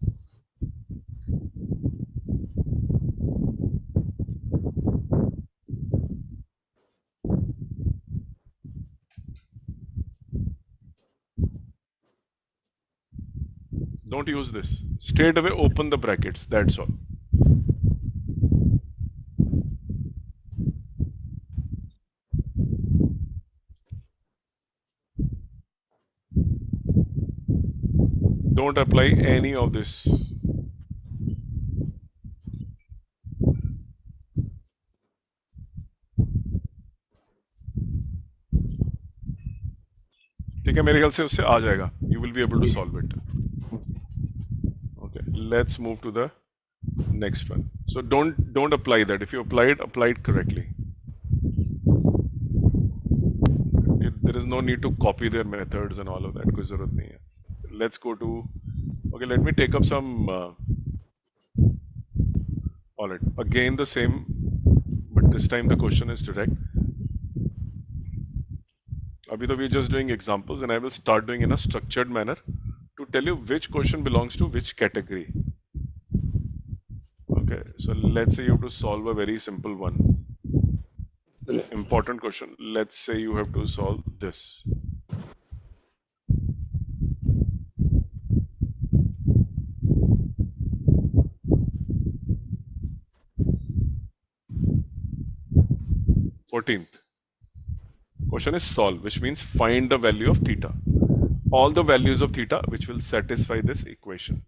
Don't use this. Straight away open the brackets, that's all. Don't apply any of this. ठीक है, मेरे ख्याल से उससे आ जाएगा. You will be able to solve it. Okay. let's move to the next one. So don't apply that. If you apply it correctly. There is no need to copy their methods and all of that. कोई ज़रूरत नहीं है. Let's go to. Okay, let me take up some. All right. Again the same, but this time the question is direct. Abhi to we are just doing examples, and I will start doing in a structured manner to tell you which question belongs to which category. Okay, so let's say you have to solve a very simple one. Important question. Let's say you have to solve this. Fourteenth question is solve, which means find the value of theta. All the values of theta which will satisfy this equation.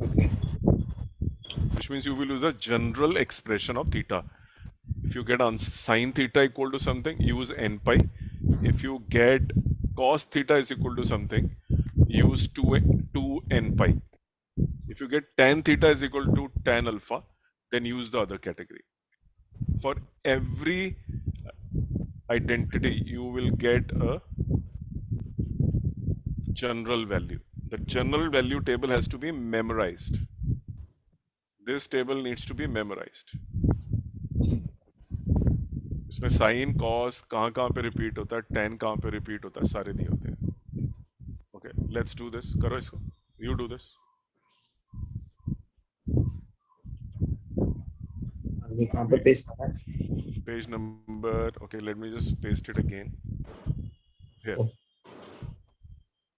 Okay. Which means you will use a general expression of theta. If you get sine theta equal to something, use n pi. If you get cos theta is equal to something, use 2n pi. If you get tan theta is equal to tan alpha, then use the other category. For every identity, you will get a general value. The general value table has to be memorized. This table needs to be memorized. इसमें sine cos कहाँ पे repeat होता है, tan कहाँ पे repeat होता है, सारे दिए होते हैं. Okay, let's do this. करो इसको. You do this. ये कहाँ पे पेस्ट करना है? Page number. Okay, let me just paste it again. Here.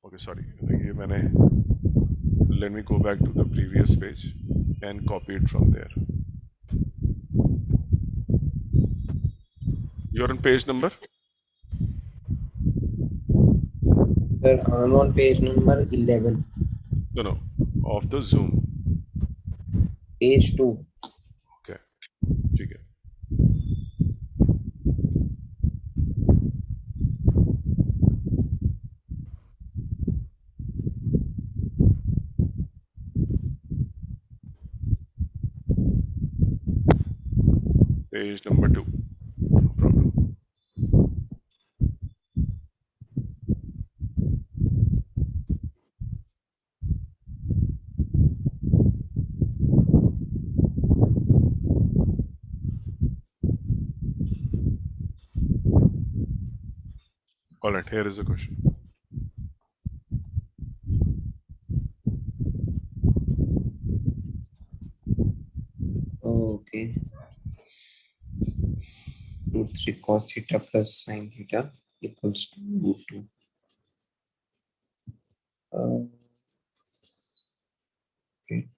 Okay, sorry. ये मैंने. Let me go back to the previous page and copy it from there. You're on page number? Sir, I'm on page number 11. No. Of the Zoom. Page 2. Okay. ठीक है. Page number 2. No problem. All right, here is the question. Okay. 2 3 cos theta plus sin theta equals to root 2. Okay.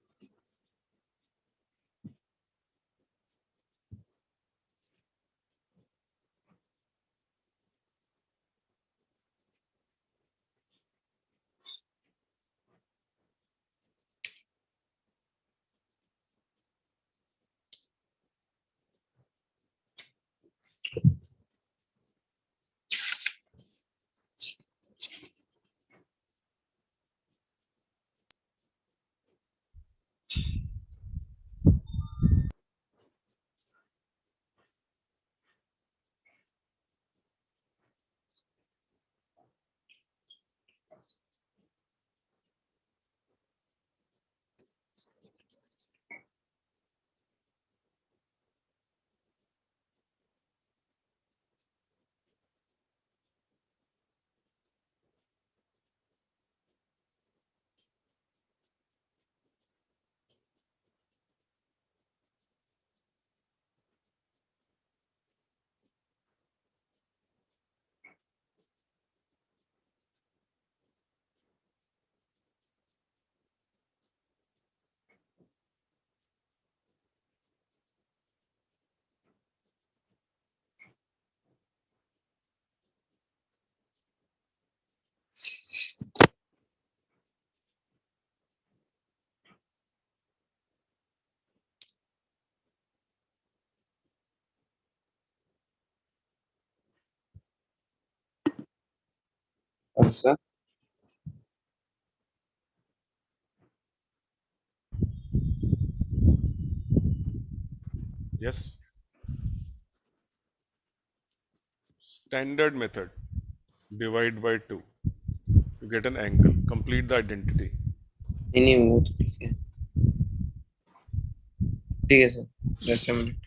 ऐसा Yes. Standard method. Divide by 2 to get an angle. Complete the identity. नहीं नहीं वो तो ठीक है sir just a minute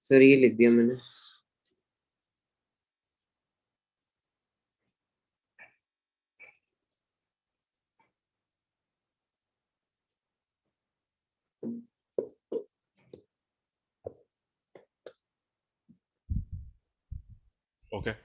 sir ये लिख दिया मैंने Okay.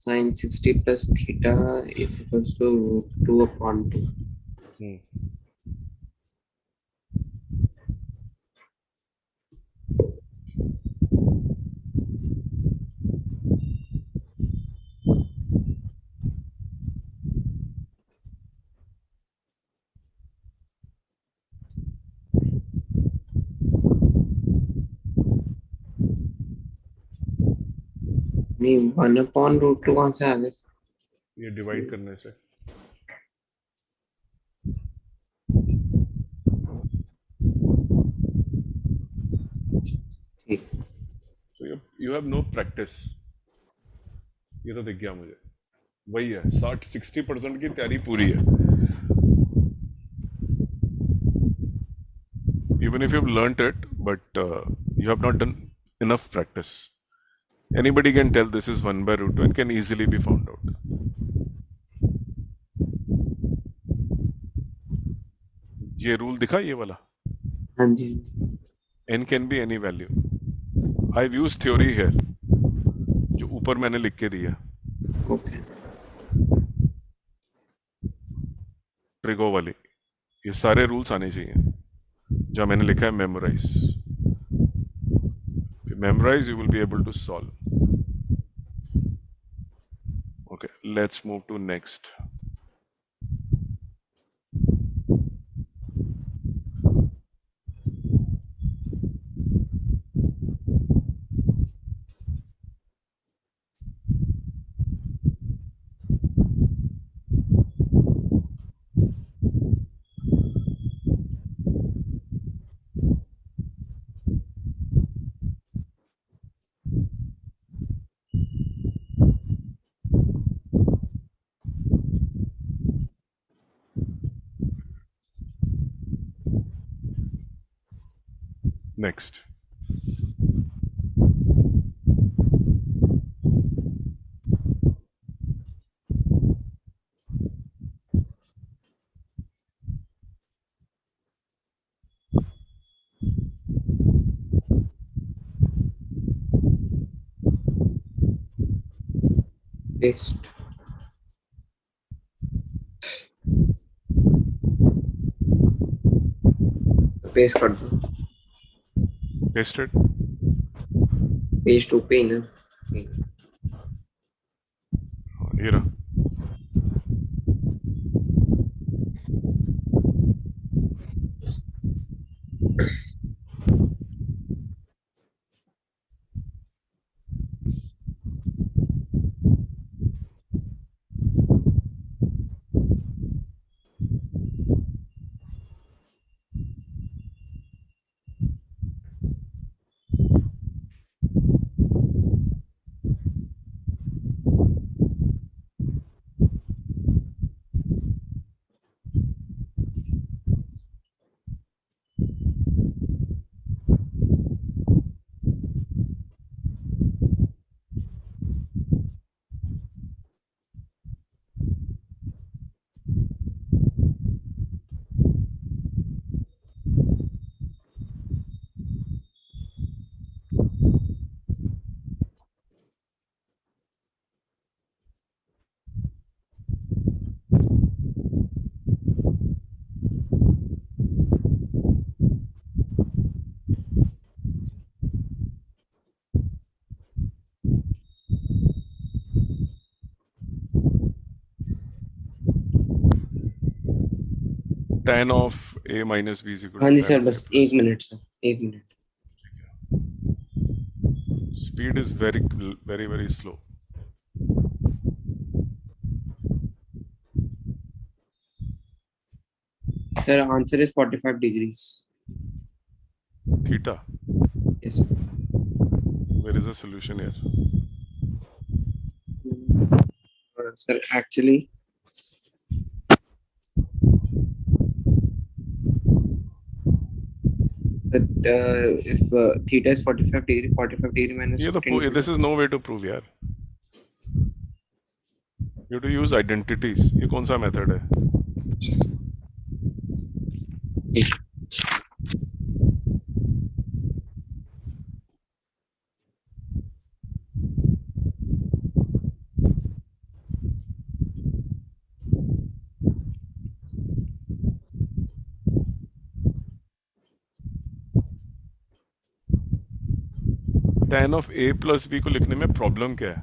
sin 60 plus theta is equals to root 2 upon 2 Hmm. नहीं 1 upon root 2 कहाँ से आ गए ये डिवाइड करने से. ठीक So you have no practice. ये तो दिख गया मुझे. वही है 60% की तैयारी पूरी है. Even if you've learnt it, but you have not done enough practice. Anybody can tell this is 1 by root 2 and can easily be found out. ये रूल दिखा ये वाला. हाँ जी n can be any value. I've used theory here. जो ऊपर मैंने लिख के दिया. ओके ट्रिगो वाली. ये सारे रूल्स आने चाहिए. जहाँ मैंने लिखा है memorise. Memorize, you will be able to solve. Okay, let's move to next. Next. Paste paste कर दो, पेस्टेड। पेज 2 पे ही ना। ये रहा। tan of a minus b is equal हाँ to जी tan सर, of a बस plus 1 minute sir, 1 minute. speed is very very very slow. Sir answer is 45 degrees. Theta, yes where is the solution here? Sir, actually if theta is 45 degree, 45 degree minus ये तो 15 this is no way to prove यार. You have to use identities. ये कौन सा method है? tan of a plus b को लिखने में प्रॉब्लम क्या है?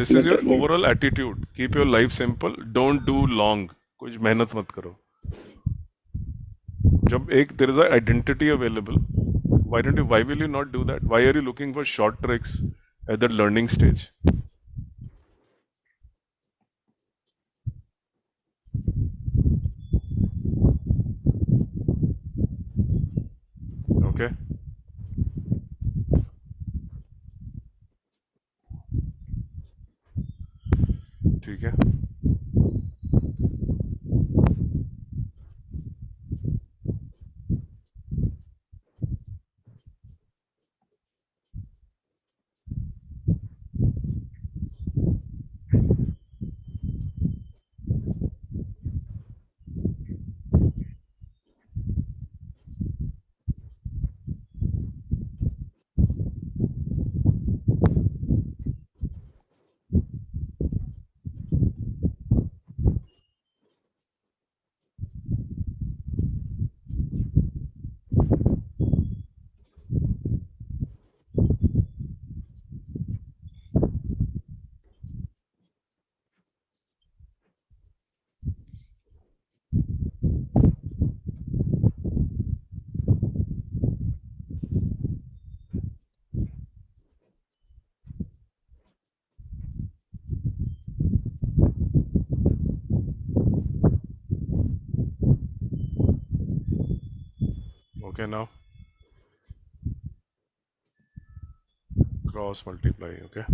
This is your overall attitude. Keep your life simple. Don't do long. कुछ मेहनत मत करो. जब एक there is a identity available, why will you not do that? Why are you looking for short tricks at the learning stage? Okay. ठीक है. Okay, now cross multiply. Okay.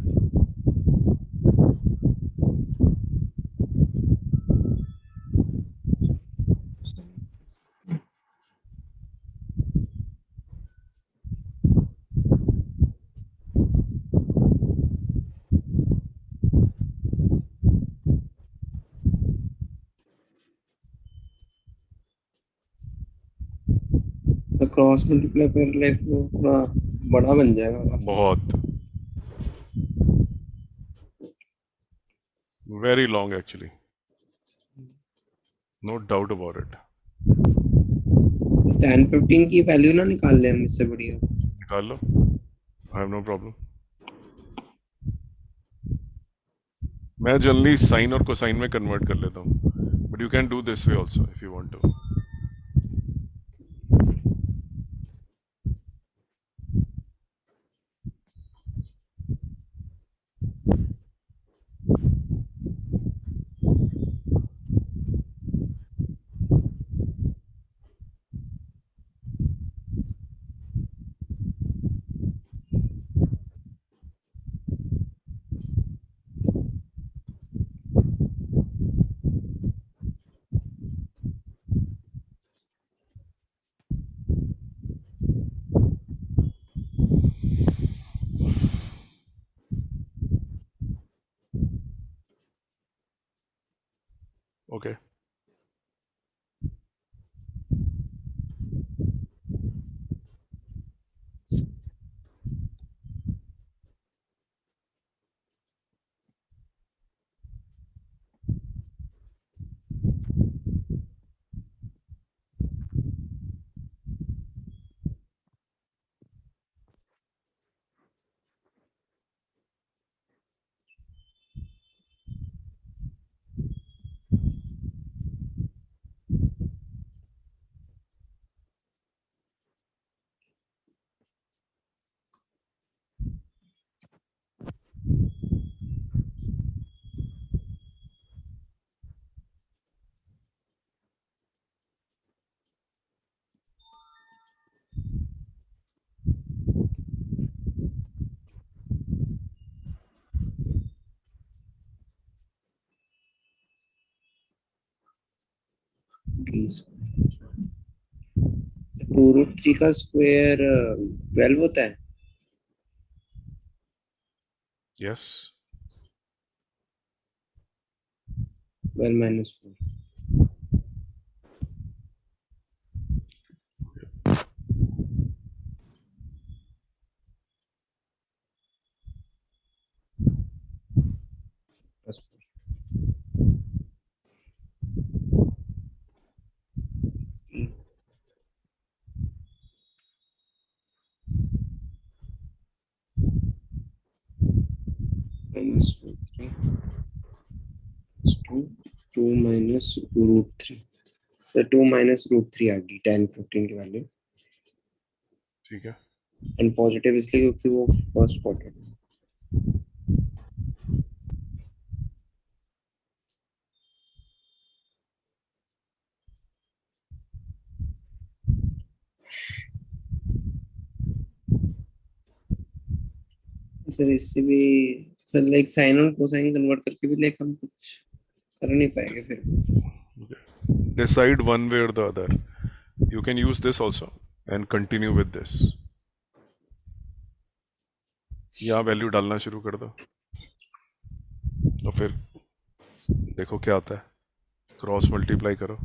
तो cross multiply पर लाइक वो थोड़ा बड़ा बन जाएगा काफी। बहुत. Very long actually. No doubt about it. tan 15 की वैल्यू ना निकाल ले हम इससे बढ़िया. निकाल लो. I have no problem. मैं जनरली साइन और कोसाइन में कन्वर्ट कर लेता हूँ. But you can do this way also if you want to. Okay. Two root three का स्क्वायर 12 होता है. Yes. 12 minus 4 plus 4 minus root 3 plus 2 2 minus root 3. तो 2 minus root 3 आ गई tan 15 की वैल्यू. ठीक है. एंड पॉजिटिव इसलिए क्योंकि वो फर्स्ट क्वार्टर. सर इससे भी सर लाइक साइन और कोसाइन कन्वर्ट करके भी लाइक हम कुछ कर नहीं पाएंगे फिर. Okay. Decide one way or the other. You can use this also and continue with this. यहाँ वैल्यू डालना शुरू कर दो और फिर देखो क्या आता है. क्रॉस मल्टीप्लाई करो.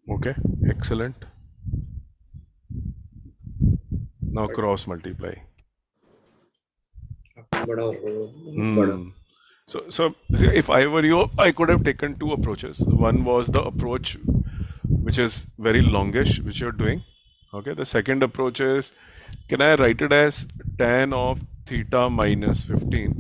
Okay, excellent. Now but cross multiply. काफी बड़ा होगा वो, बहुत बड़ा. So if I were you, I could have taken two approaches. One was the approach which is very longish, which you're doing. Okay. The second approach is, can I write it as tan of theta minus 15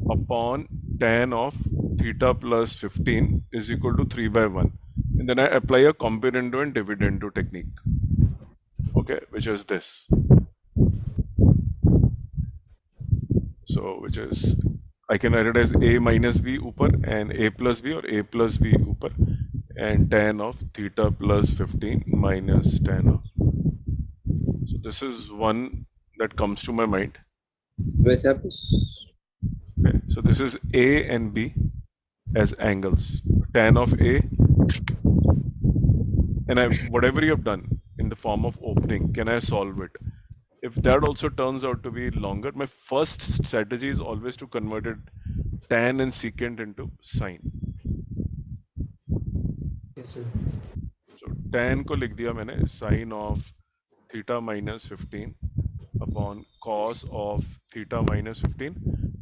upon tan of theta plus 15 is equal to 3 by 1. And then I apply a comparendo and dividendo technique. Okay, which is this. So, which is, I can write it as a minus b upar and a plus b, or a plus b upar, and tan of theta plus 15 minus tan of. So this is one that comes to my mind. वैसे आप Okay, so this is a and b as angles. Tan of a, and whatever you have done in the form of opening, can I solve it? If that also turns out to be longer, my first strategy is always to convert it tan and secant into sine. So tan को लिख दिया मैंने sin of theta minus 15 upon cos of theta minus 15,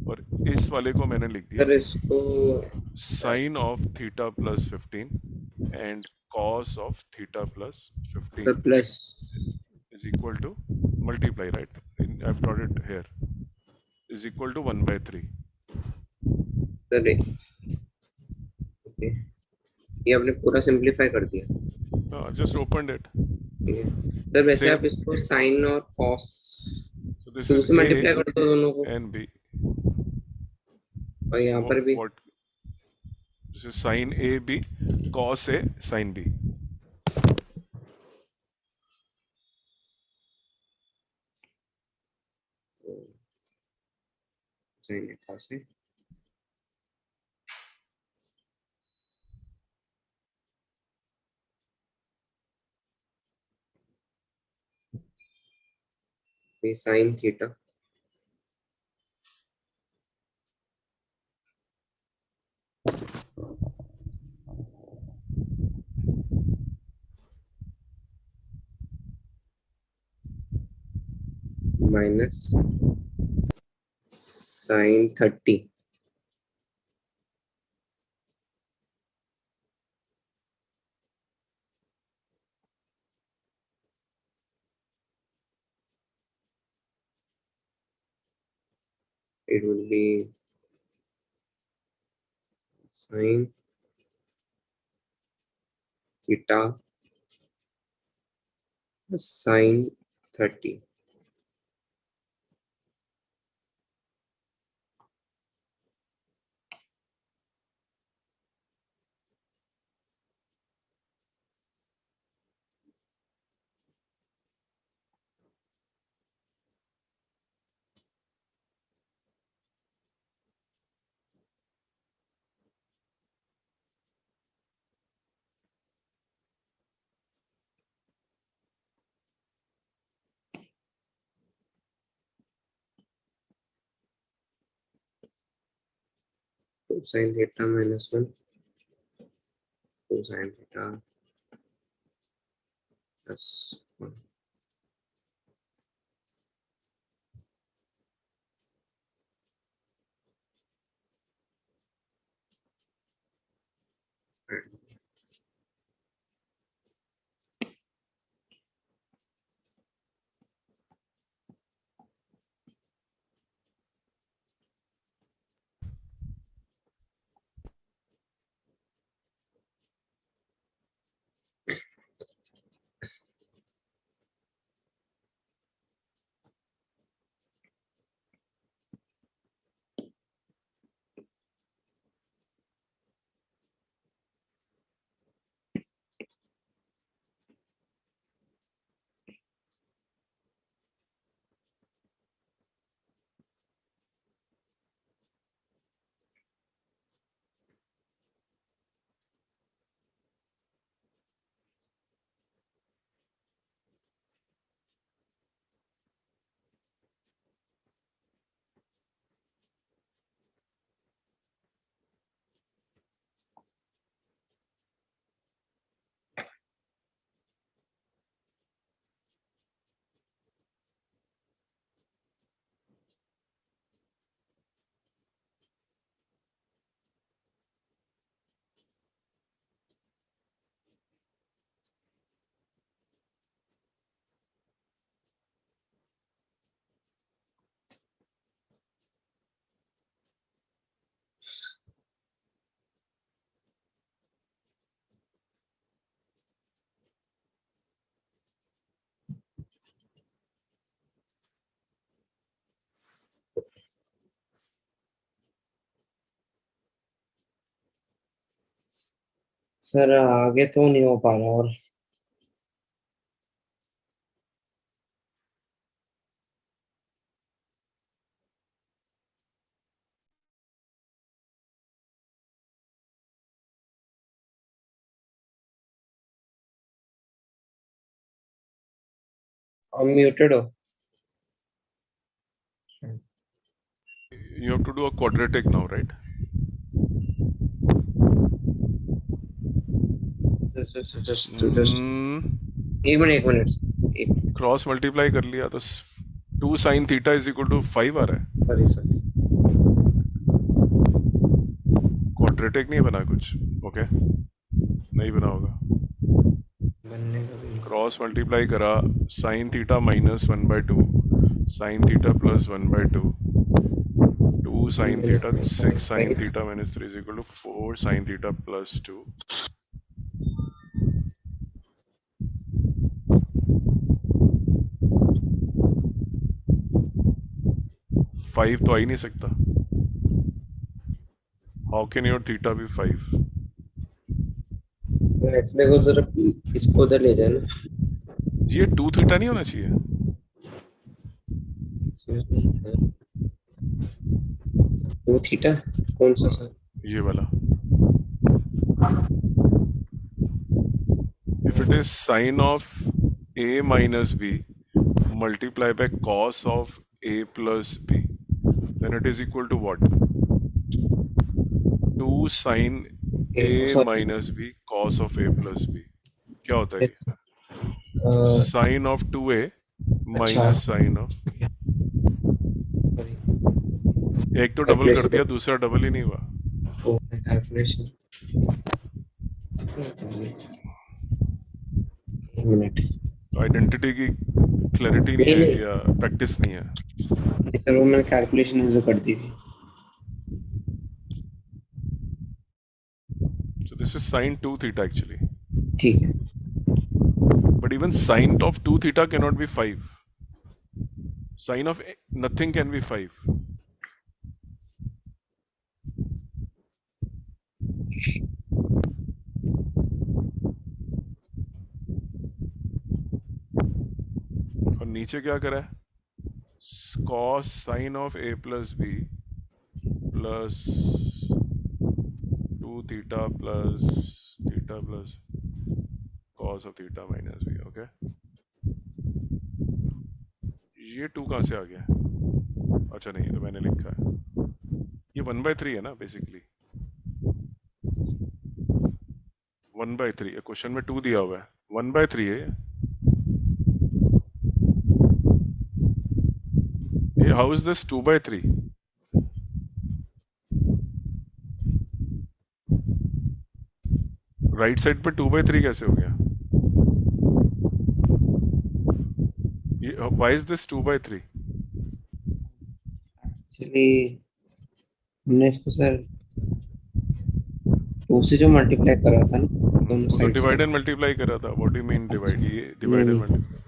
और इस वाले को मैंने लिख दिया सर इसको sin of theta plus 15 and cos of theta plus 15 plus is equal to multiply, right? I've got it here, is equal to 1 by 3. Sir okay, ये आपने पूरा सिंपलीफाई कर दिया. Just opened it. ठीक है सर, वैसे Same. आप इसको साइन और cos So this two is से A मल्टीप्लाई कर दो दोनों को, and B. और यहाँ So पर भी what? This is sin A B, cos A, sin B. Sine है, कॉस है. ये sine theta minus sine 30 it will be sin theta plus sin 30. Two sine theta minus 1, two sine theta plus 1. Sir आगे तो नहीं हो पा रहा और म्यूटेड हो। You have to do a quadratic now, right? Just एक मिनट एक क्रॉस मल्टीप्लाई कर लिया तो 2 sin theta is equal to 5 आ रहा है। सॉरी सॉरी क्वाड्रेटिक नहीं बना कुछ। ओके, नहीं बना होगा। बनने का भी क्रॉस मल्टीप्लाई करा, sine theta minus 1/2, sine theta plus 1/2, 2 sine theta, 6 sine theta minus 3 is equal to 4 sine theta plus 2। 5 तो आ ही नहीं सकता। How can your theta be 5? X को जरा इसको उधर ले जाना। ये 2 थीटा नहीं होना चाहिए। टू थीटा कौन सा सर? ये वाला, if it is sine of a minus b multiplied by cos of a plus b, then it is equal to what? 2 sine a sorry minus b cos of a plus b। क्या होता है ये? Sine of 2a अच्छा minus sine of, sorry एक तो double कर दिया, दूसरा डबल ही नहीं हुआ। कैलकुलेशन एक मिनट आइडेंटिटी की क्लैरिटी नहीं नहीं है नहीं या प्रैक्टिस नहीं है? नहीं, सर वो मैंने कैलकुलेशन जो कर दी थी। So this is sine 2 theta actually, ठीक है but even sine of 2 theta cannot be 5. Sine of nothing can be 5. और नीचे क्या करा है? cos sin of a plus b plus 2 theta plus theta plus cos of theta minus b। Okay, ये 2 कहाँ से आ गया? अच्छा नहीं, ये तो मैंने लिखा है। ये 1/3 है ना बेसिकली, 1/3। क्वेश्चन में 2 दिया हुआ है, 1/3 है ये। How is this 2/3? Right side पे 2/3 कैसे हो गया? ये व्हाई इज दिस 2/3? एक्चुअली हमने इसको सर टू से जो मल्टीप्लाई करा था ना दोनों वो तो साइड से। डिवाइड एंड मल्टीप्लाई करा था। What do you mean divide? ये नहीं डिवाइड एंड नहीं multiply.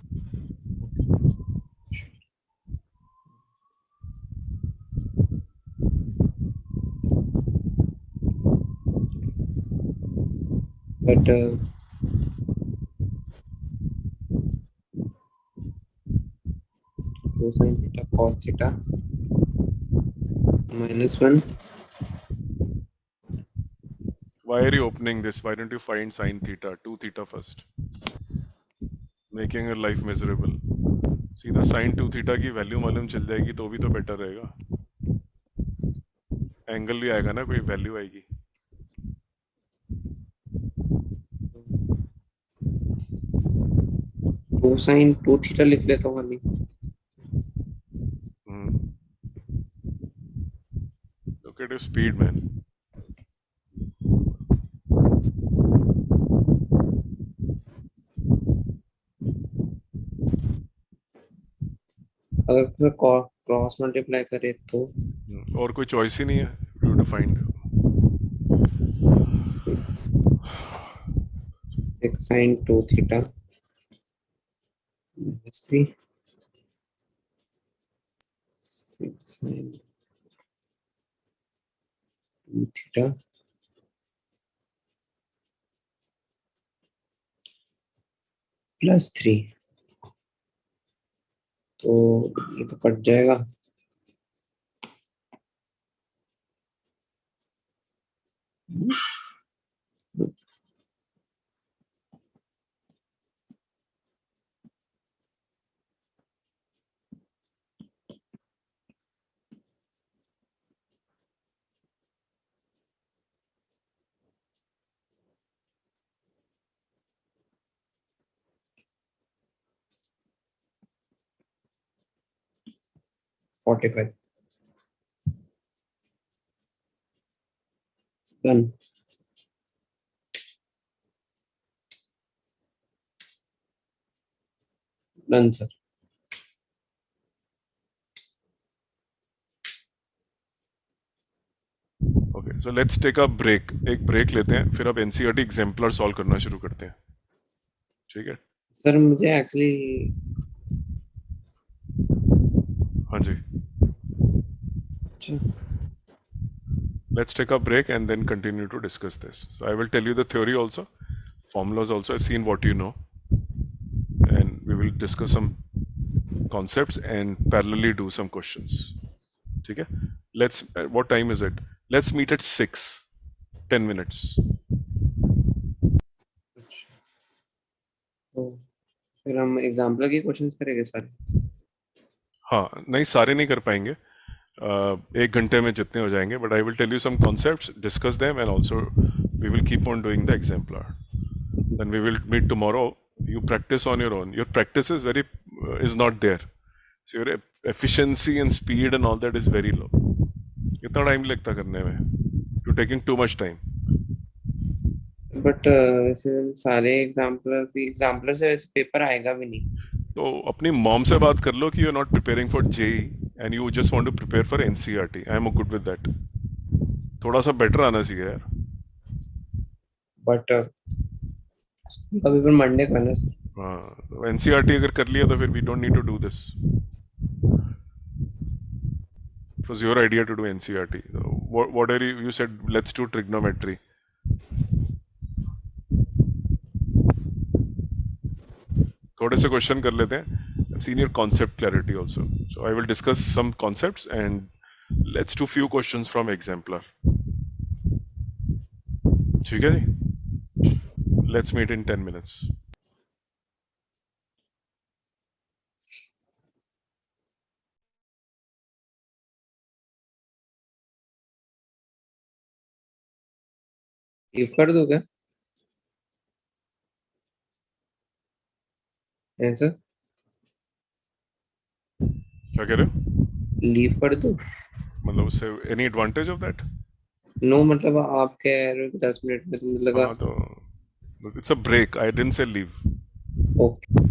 But two sine theta cos theta -1 Why are you opening this? Why don't you find sine theta, 2 theta first? Making your life miserable. सीधा sin 2 theta की value मालूम चल जाएगी तो भी तो बेटर रहेगा। एंगल भी आएगा ना, कोई वैल्यू आएगी। टू साइन टू थीटा लिख लेता हूँ अभी। Look at your speed, man. अगर क्रॉस मल्टीप्लाई करे तो और कोई चॉइस ही नहीं है। You have to find 6 sine 2 theta -3 6 sine 2 theta +3, तो ये तो कट जाएगा। $45 done. Done sir. Okay, so let's take a break, एक ब्रेक लेते हैं, फिर अब एनसीईआरटी एग्जाम्पलर सॉल्व करना शुरू करते हैं, ठीक है? सर मुझे एक्चुअली, हाँ जी, अच्छा let's take a break and then continue to discuss this. So I will tell you the theory also, formulas also. I've seen what you know, and we will discuss some concepts and parallelly do some questions. Okay? Let's. What time is it? Let's meet at 6. 10 minutes. तो फिर हम example के questions करेंगे sir. हाँ, नहीं सारे नहीं कर पाएंगे, 1 घंटे में जितने हो जाएंगे, but I will tell you some concepts, discuss them, and also we will keep on doing the exemplar. Then we will meet tomorrow. You practice on your own. Your practice is very is not there. So your efficiency and speed and all that is very low. कितना time लगता करने में? You're taking too much time. But वैसे सारे exemplar से वैसे paper आएगा भी नहीं। तो अपनी मॉम से बात कर लो कि you are not preparing for JEE and you just want to prepare for NCERT. I am good with that. थोड़ा सा बेटर आना चाहिए यार. बट स्कूल का पेपर मंडे को है ना सर। हाँ, एनसीईआरटी अगर कर लिया तो फिर we don't need to do this. It was your idea to do NCERT. What are you said, let's do trigonometry. थोड़े से क्वेश्चन कर लेते हैं. Senior concept clarity also. So I will discuss some concepts and let's do few questions from exemplar. ठीक है जी? Let's meet in 10 minutes. Leave कर दो क्या? है सर, क्या कह रहे हो? लीव कर दो। मतलब उससे any advantage of that? No मतलब आप कह रहे हो कि 10 मिनट में, तो मुझे लगा। हाँ तो it's a break. I didn't say leave. Okay.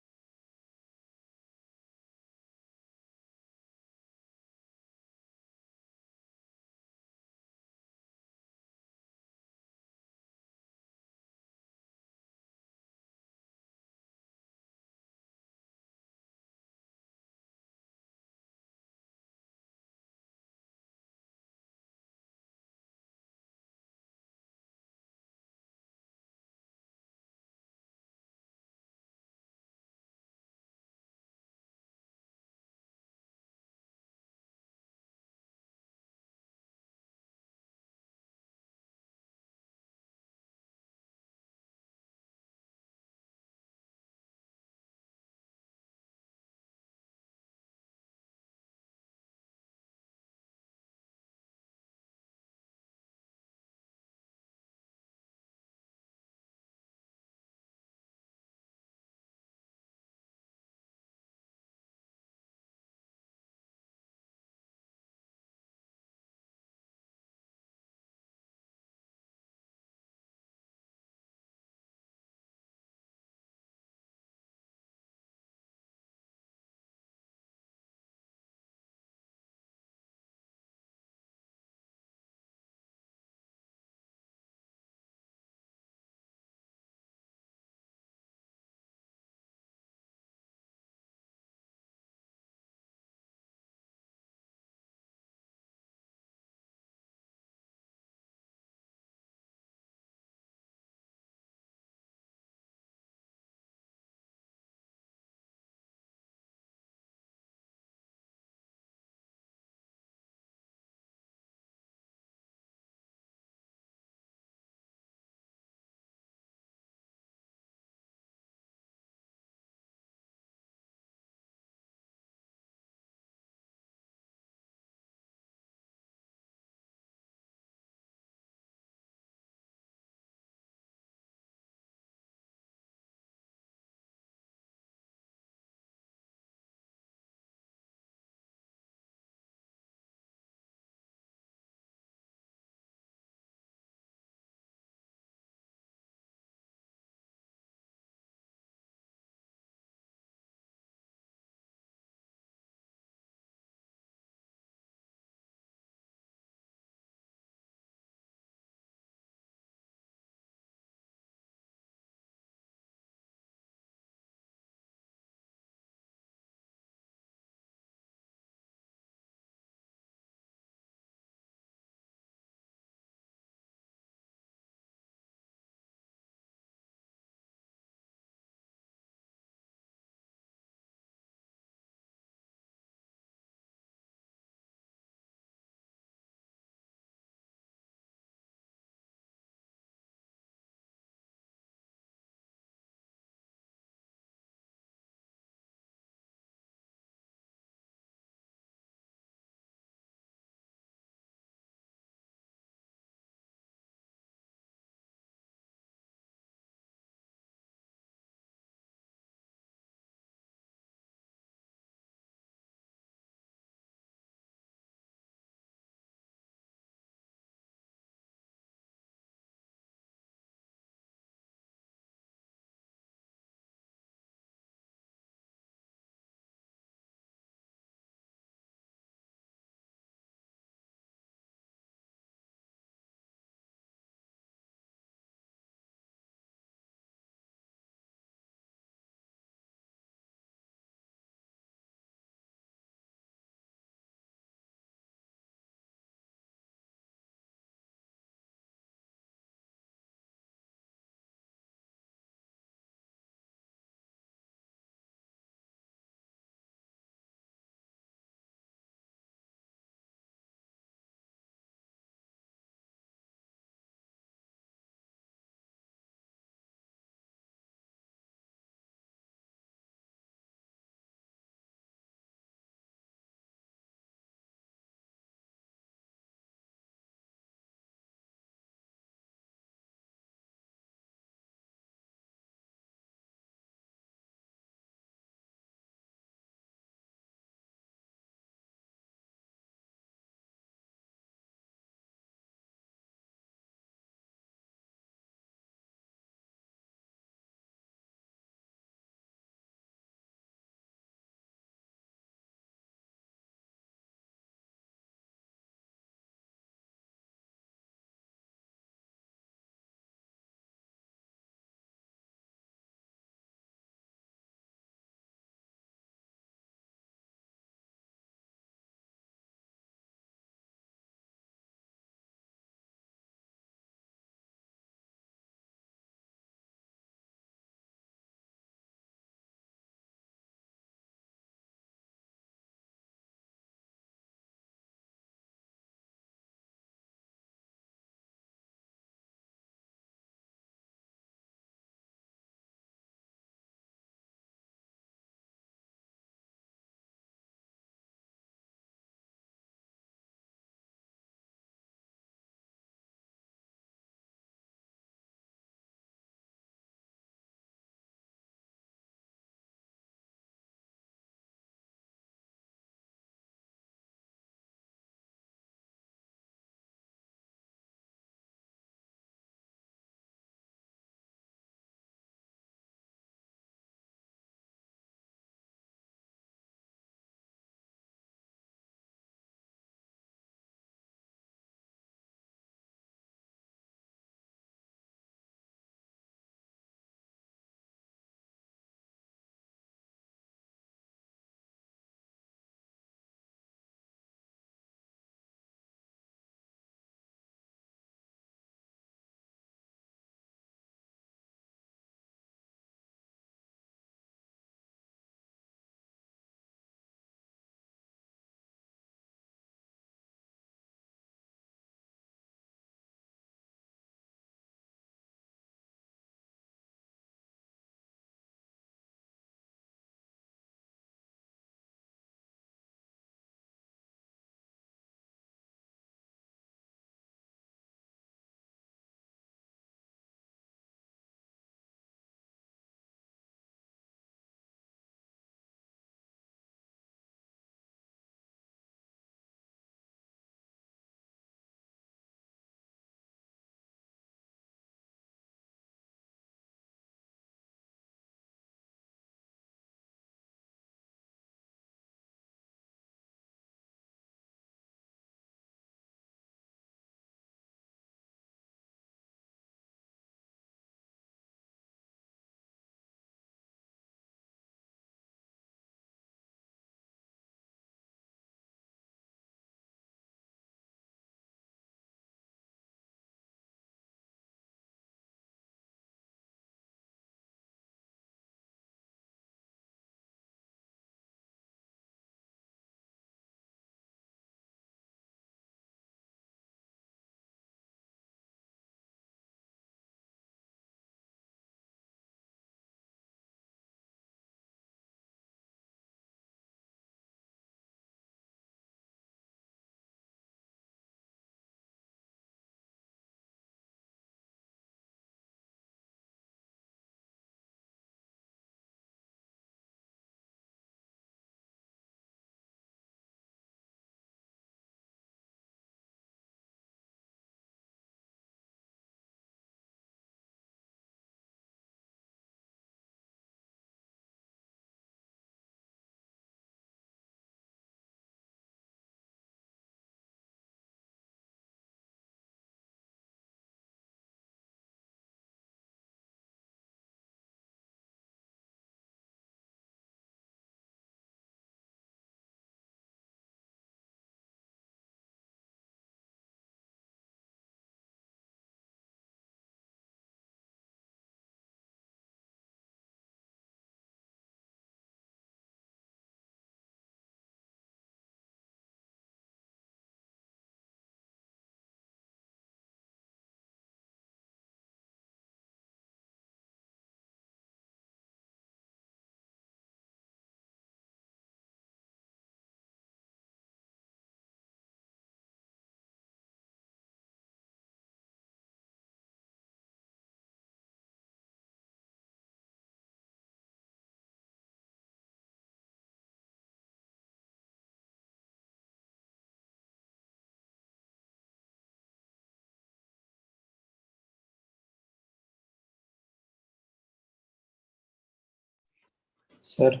Sir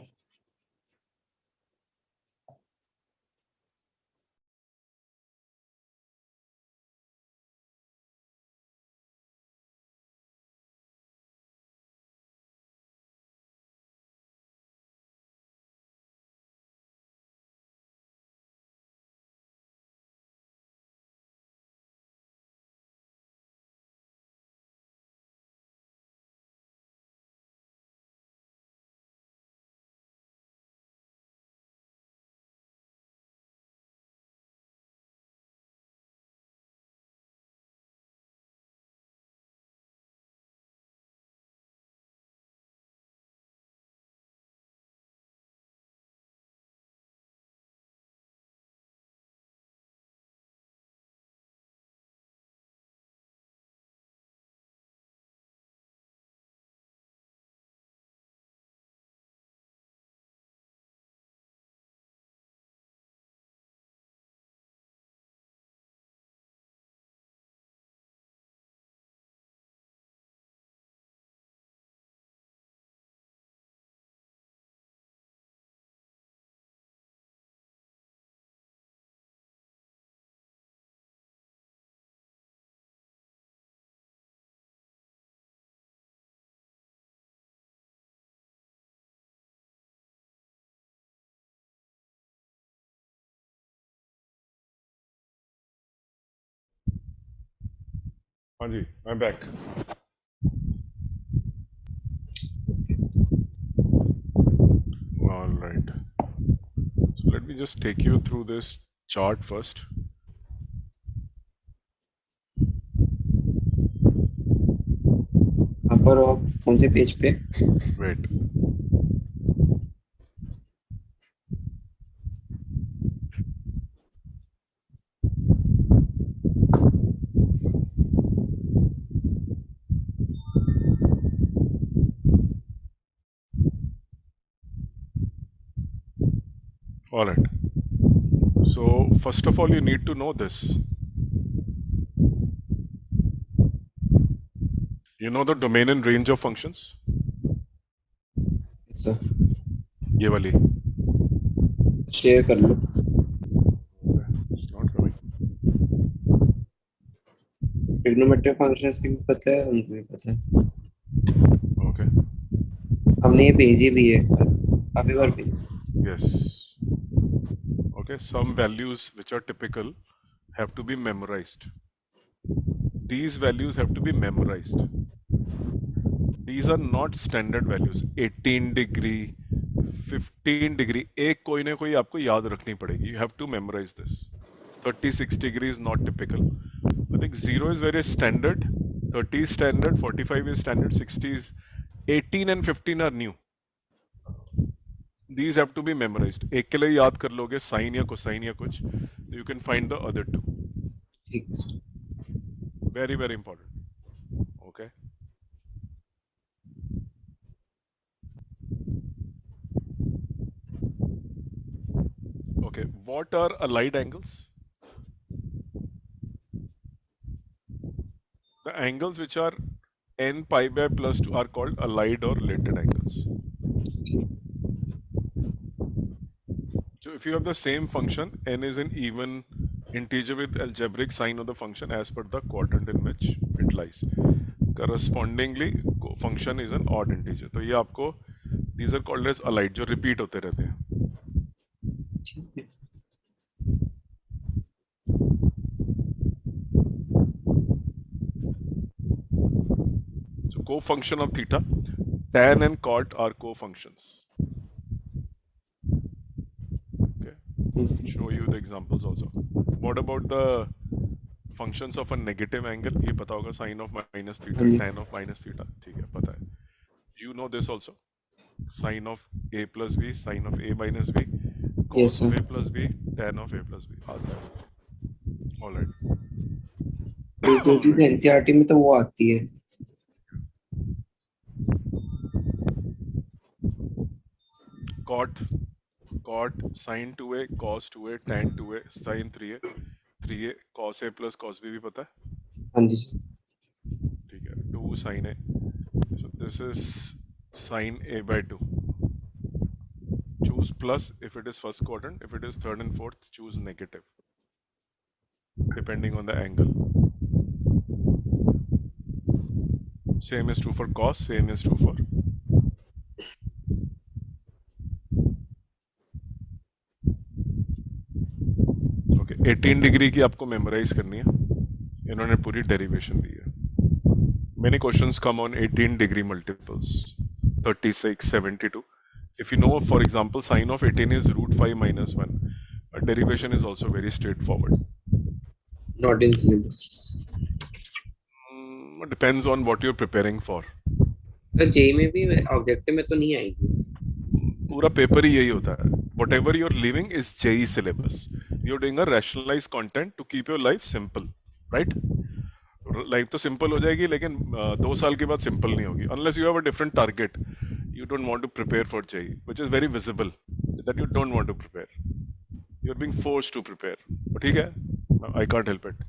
हाँ जी, I'm back. All right. So let me just take you through this chart first. यहाँ पर आप कौन से पेज पे? Wait. All right. So first of all, you need to know this. You know the domain and range of functions? Sir ये वाली. Share कर लो. It's not coming. Trigonometric functions की भी पता है, उनको भी पता है. Okay. हमने ये भेजी भी है, काफी बार भेजी. Yes. Okay. Some values which are typical have to be memorized. These values have to be memorized. These are not standard values. 18 degree, 15 degree. एक कोई ना कोई आपको याद रखनी पड़ेगी. You have to memorize this. 36 degree is not typical. I think 0 is very standard. 30 is standard. 45 is standard. 60 is 18 and 15 are new. These have to be memorized. एक के लिए याद कर लोगे साइन या कोसाइन या कुछ. You can find the other two. ठीक है sir. Very, very important. Okay. Okay. What are allied angles? The angles which are n pi by plus 2 are called allied or related angles. So if you have the same function, n is an even integer with algebraic sign of the function as per the quadrant in which it lies. Correspondingly, function is an odd integer. तो ये आपको these are called as allied जो repeat होते रहते हैं. ठीक है. So co-function of theta, tan and cot are co-functions. Okay, show you the examples also. What about the functions of a negative angle? ये पता होगा sin of minus theta, tan of minus theta. ठीक है, पता है. You know this also. Sin of a plus b, sin of a minus b, Yes, cos of sir. a plus b, tan of a plus b. आता है. All right. तो जो चीज NCERT में तो वो आती है. Cot, sin 2a, cos 2a, tan 2a, sin 3a, 3a, cos a plus cos b भी पता है. हाँ जी सर. ठीक है. 2 sin a. So this is sin a by 2. choose plus if it is first quadrant. If it is third and fourth, choose negative, depending on the angle. Same is true for cos, same is true for. Okay 18 degree की आपको memorise करनी है. इन्होंने पूरी derivation दी है. Many questions come on 18 degree multiples, 36, 72. If you know, for example, sine of 18 is root 5 minus 1, a derivation is also very straightforward. Not in syllabus. Depends on what you're preparing for. Sir JEE में भी objective में तो नहीं आएगी. पूरा paper ही यही होता है. Whatever you're leaving is JEE syllabus. You're doing a rationalized content to keep your life simple, right? Life तो सिंपल हो जाएगी, लेकिन 2 साल के बाद सिंपल नहीं होगी unless you have a different target. You don't want to prepare for JEE, which is very visible that you don't want to prepare. You are being forced to prepare. ठीक है, I can't help it.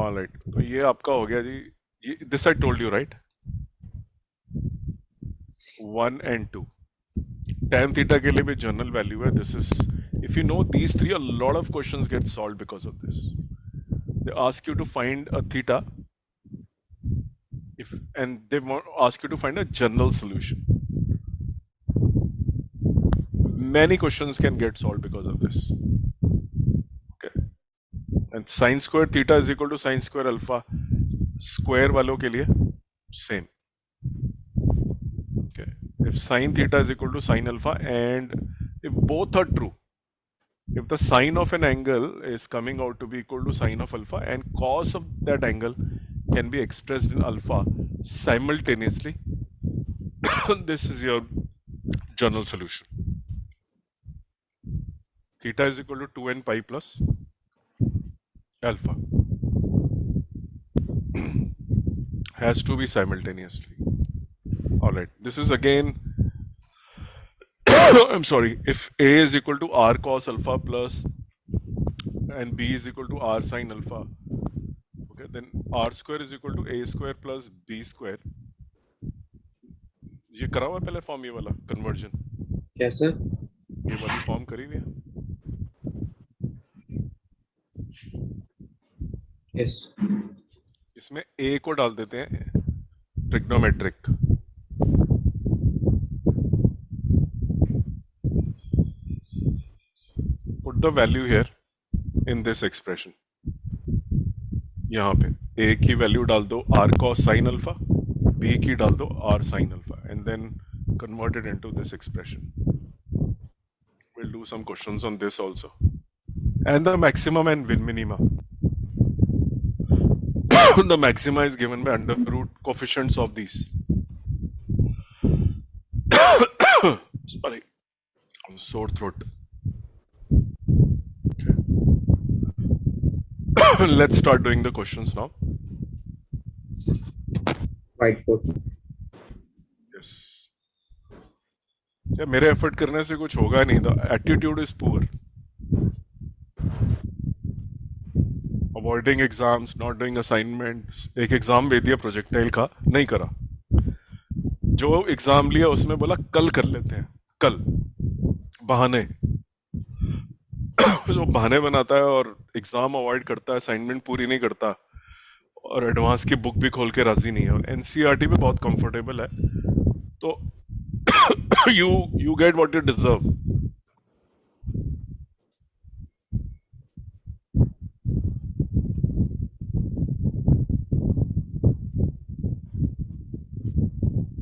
Alright, तो ये आपका हो गया जी. This I told you right, 1 and 2. tan theta के लिए भी जनरल वैल्यू है. This is, if you know these three, a lot of questions get solved because of this. They ask you to find a theta, and they ask you to find a general solution. Many questions can get solved because of this. Okay, and sine square theta is equal to sine square alpha. Square वालों के लिए same. Okay, if sine theta is equal to sine alpha, and if both are true, if the sine of an angle is coming out to be equal to sine of alpha and cos of that angle can be expressed in alpha simultaneously, this is your general solution. Theta is equal to 2n pi plus alpha. Has to be simultaneously. Alright, this is again I'm sorry, if A is equal to R cos alpha plus and B is equal to R sin alpha, okay, then R square is equal to A square plus B square. ये करा हुआ पहले form, ये वाला conversion? कैसे? ये वाली form करी हुई है? Yes. इसमें A को डाल देते हैं trigonometric. Put the value here in this expression. यहाँ पे A की वैल्यू डाल दो R cos sin alpha, B की डाल दो R sin alpha, and then convert it into this expression. We'll do some questions on this also. And the maximum and minima. The maxima is given by under root coefficients of these. Sorry, sore throat. Let's start doing the questions now. Whiteboard. Yes. या मेरे effort करने से कुछ होगा नहीं. The attitude is poor. Avoiding exams, not doing assignments. एक exam दे दिया projectile का, नहीं करा. जो एग्जाम लिया उसमें बोला कल कर लेते हैं, कल. बहाने. जो बहाने बनाता है और एग्जाम अवॉइड करता है, असाइनमेंट पूरी नहीं करता और एडवांस की बुक भी खोल के राजी नहीं है, और एनसीईआरटी पे बहुत कंफर्टेबल है, तो you get what you deserve.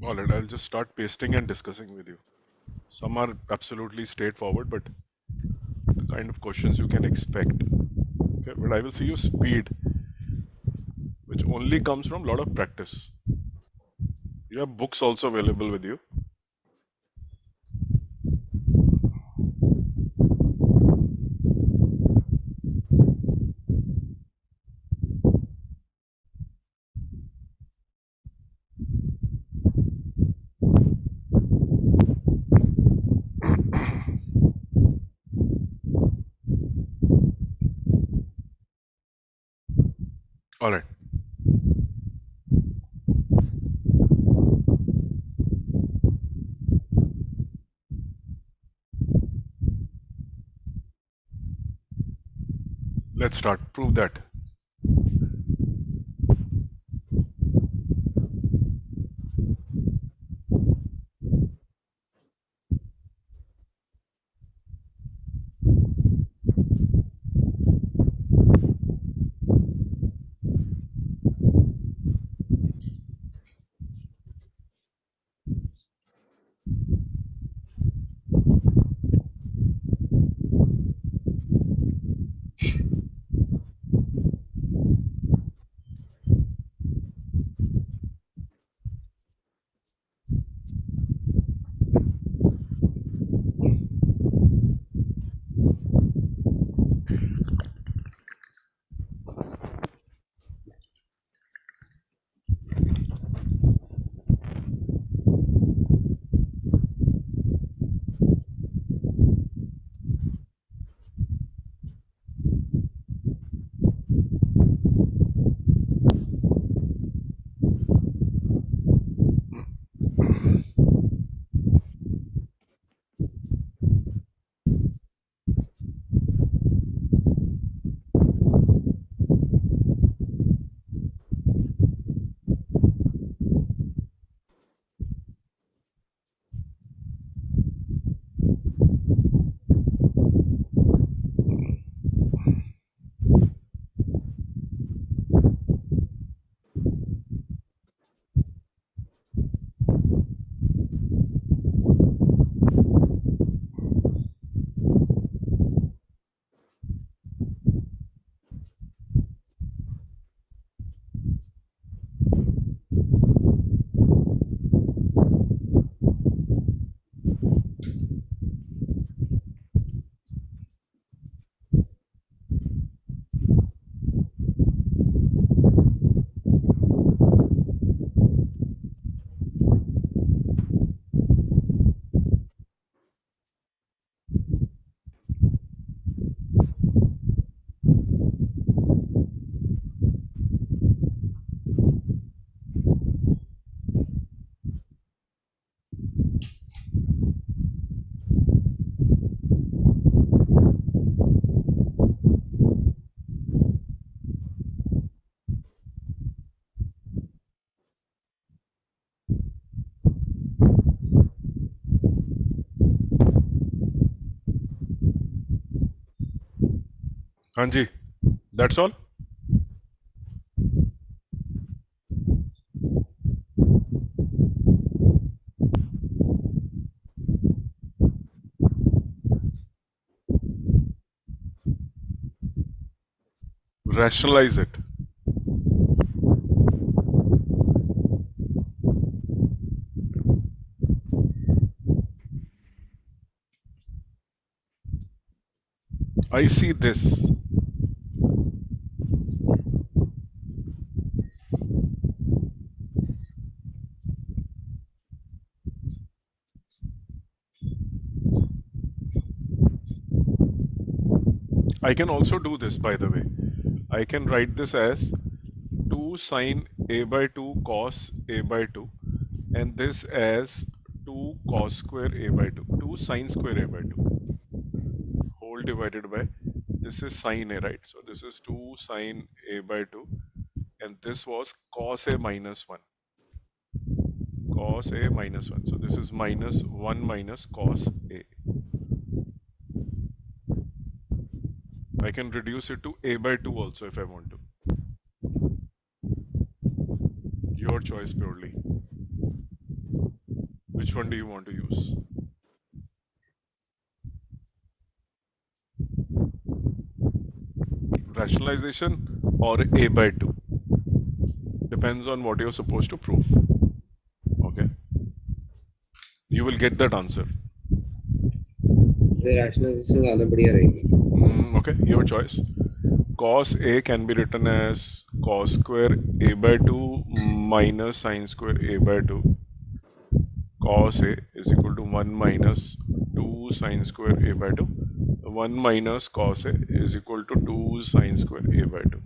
All right, I'll just start pasting and discussing with you. Some are absolutely straightforward, but the kind of questions you can expect. Okay, but I will see your speed, which only comes from a lot of practice. You have books also available with you. All right. Let's start. Prove that. Hanji, that's all. Rationalize it. I see this. I can also do this, by the way. I can write this as 2 sine a by 2 cos a by 2, and this as 2 cos square a by 2, 2 sine square a by 2, whole divided by, this is sine a, right? So this is 2 sine a by 2, and this was cos a minus 1. Cos a minus 1. So this is minus 1 minus cos a. I can reduce it to a by 2 also if I want to. Your choice purely. Which one do you want to use? Rationalization or a by 2? Depends on what you're supposed to prove. Okay. You will get that answer. The rationalization ज़्यादा बढ़िया रहेगी. Okay, your choice. Cos a can be written as cos square a by 2 minus sine square a by 2. Cos a is equal to 1 minus 2 sine square a by 2. 1 minus cos a is equal to 2 sine square a by 2.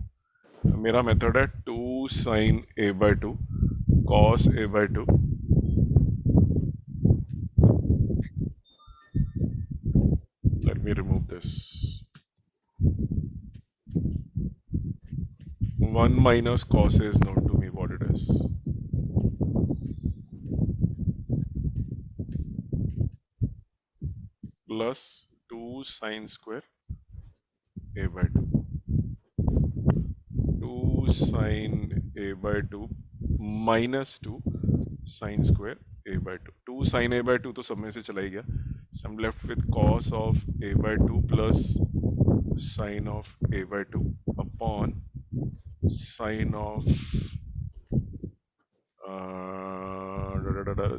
मेरा method है 2 sin a by 2 cos a by 2. Let me remove this. 1 minus cos A is known to me what it is. Plus 2 sine square A by 2. 2 sine A by 2 minus 2 sine square A by 2. 2 sine A by 2 तो सब में से चला ही गया. So I'm left with cos of A by 2 plus sine of A by 2 upon sine of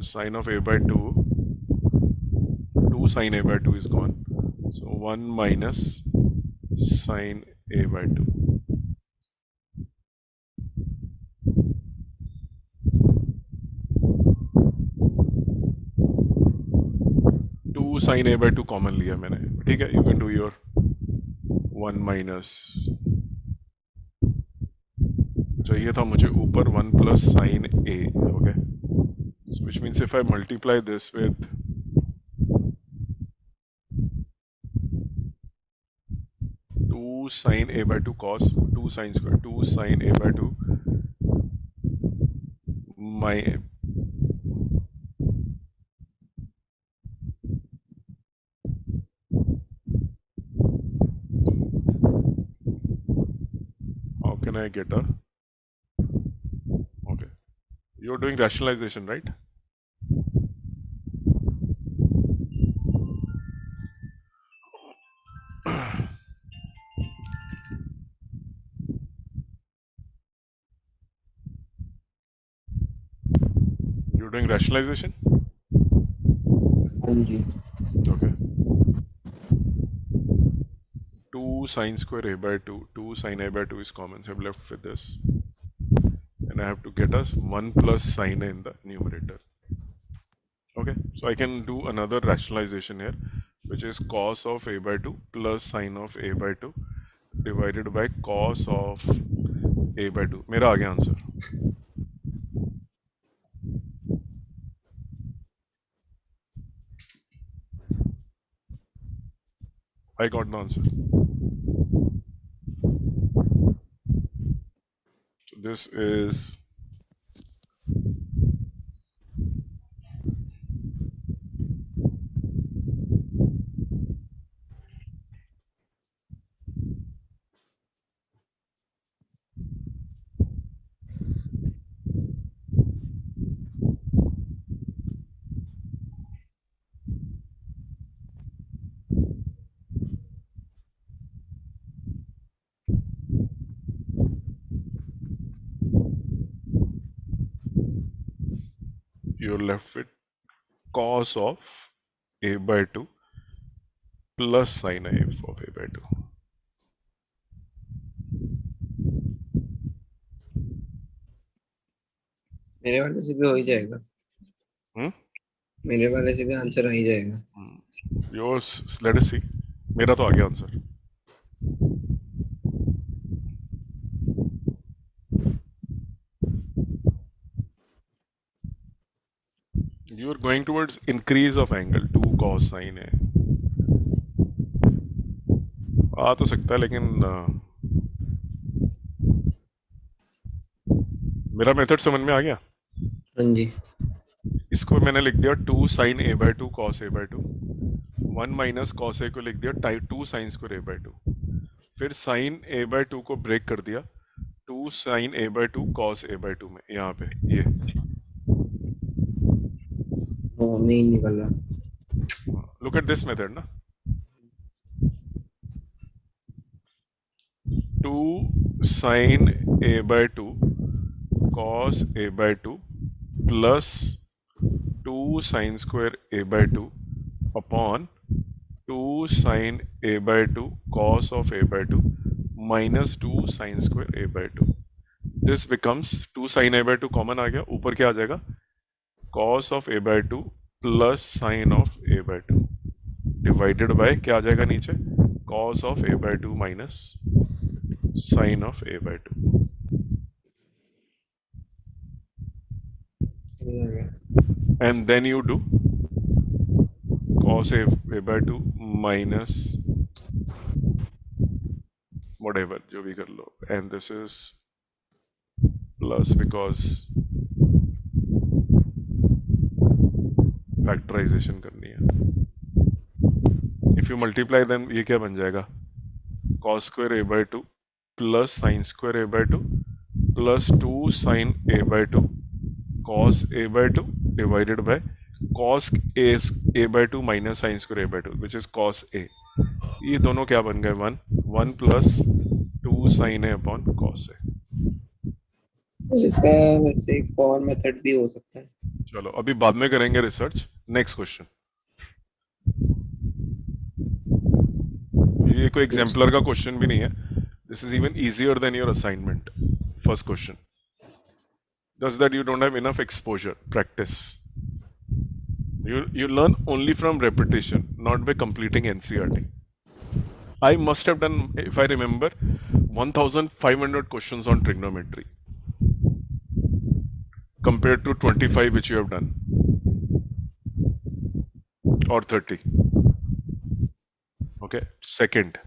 sine of A by 2. 2 sine A by 2 is gone. So 1 minus sine A by 2. 2 sin A by 2 common लिया मैंने. ठीक है, you can do your 1 minus. चाहिए था मुझे ऊपर 1 plus sign A. Okay, which means if I multiply this with 2 sin A by 2 cos 2 sin square 2 sin A by 2 my how can I get a okay, you're doing rationalization, right? You're doing rationalization? हाँ जी. Okay. 2 sine square A by 2, 2 sine A by 2 is common, so I'm left with this. And I have to get us 1 plus sine A in the numerator. Okay, so I can do another rationalization here, which is cos of A by 2 plus sine of A by 2 divided by cos of A by 2. मेरा आ गया answer. I got the answer. So this is you're left with cos of A by 2 plus sine of A by 2. मेरे वाले से भी हो ही जाएगा. मेरे वाले से भी आंसर आ ही जाएगा. Yours, let us see. मेरा तो आ गया answer. You are going towards increase of angle 2 cos sine A. आ तो सकता है, लेकिन मेरा मेथड समझ में आ गया. हाँ जी. इसको मैंने लिख दिया 2 sine A by 2 cos A by 2. 1 minus cos A को लिख दिया 2 साइन स्क्वायर A by 2. फिर साइन A by 2 को ब्रेक कर दिया 2 sine A by 2 cos A by 2 में. यहाँ पे ये नहीं निकल रहा. लुक एट दिस मेथड ना. 2 sine A by 2 cos A by 2 plus 2 sin square A by 2 upon 2 sin A by 2 cos of A by 2 minus 2 sin square A by 2. This becomes 2 sin A by 2 common आ गया. ऊपर क्या आ जाएगा? cos of A by 2 plus sin of A by 2 divided by क्या आ जाएगा नीचे? cos of A by 2 minus sin of A by 2. And then you do cos A by 2 minus whatever जो भी कर लो, and this is plus because factorization करनी है. If you multiply then ये क्या बन जाएगा? cos square a by 2 plus sin square a by 2 plus 2 sin a by 2 cos a by 2 divided by cos a by 2 minus sin square a by 2 which is cos a. ये दोनों क्या बन गए? 1 plus 2 sin a upon cos a. इसका वैसे एक और method भी हो सकता है. चलो अभी बाद में करेंगे रिसर्च. Next question. ये कोई एग्जाम्पलर का क्वेश्चन भी नहीं है. This is even easier than your assignment. First question. Just that you don't have enough exposure, practice. You learn only from repetition, not by completing NCERT. I must have done, if I remember, 1,500 questions on trigonometry compared to 25 which you have done, or 30. Okay, second.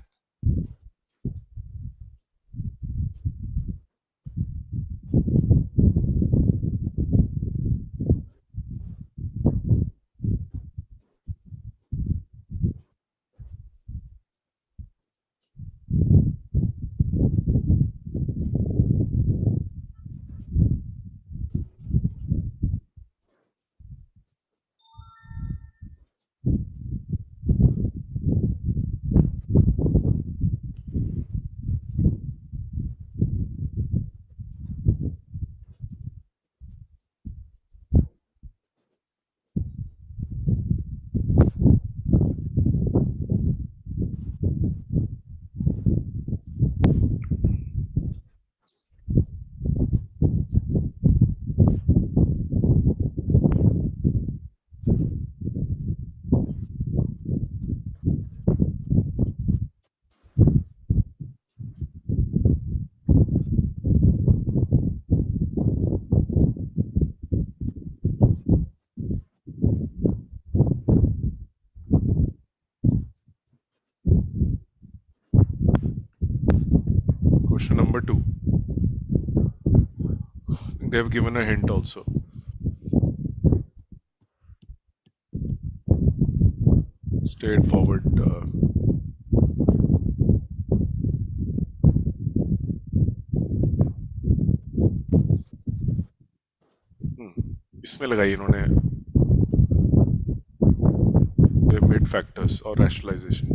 Question number 2. They have given a hint also. Straightforward. इसमें लगाई इन्होंने mid factors और rationalization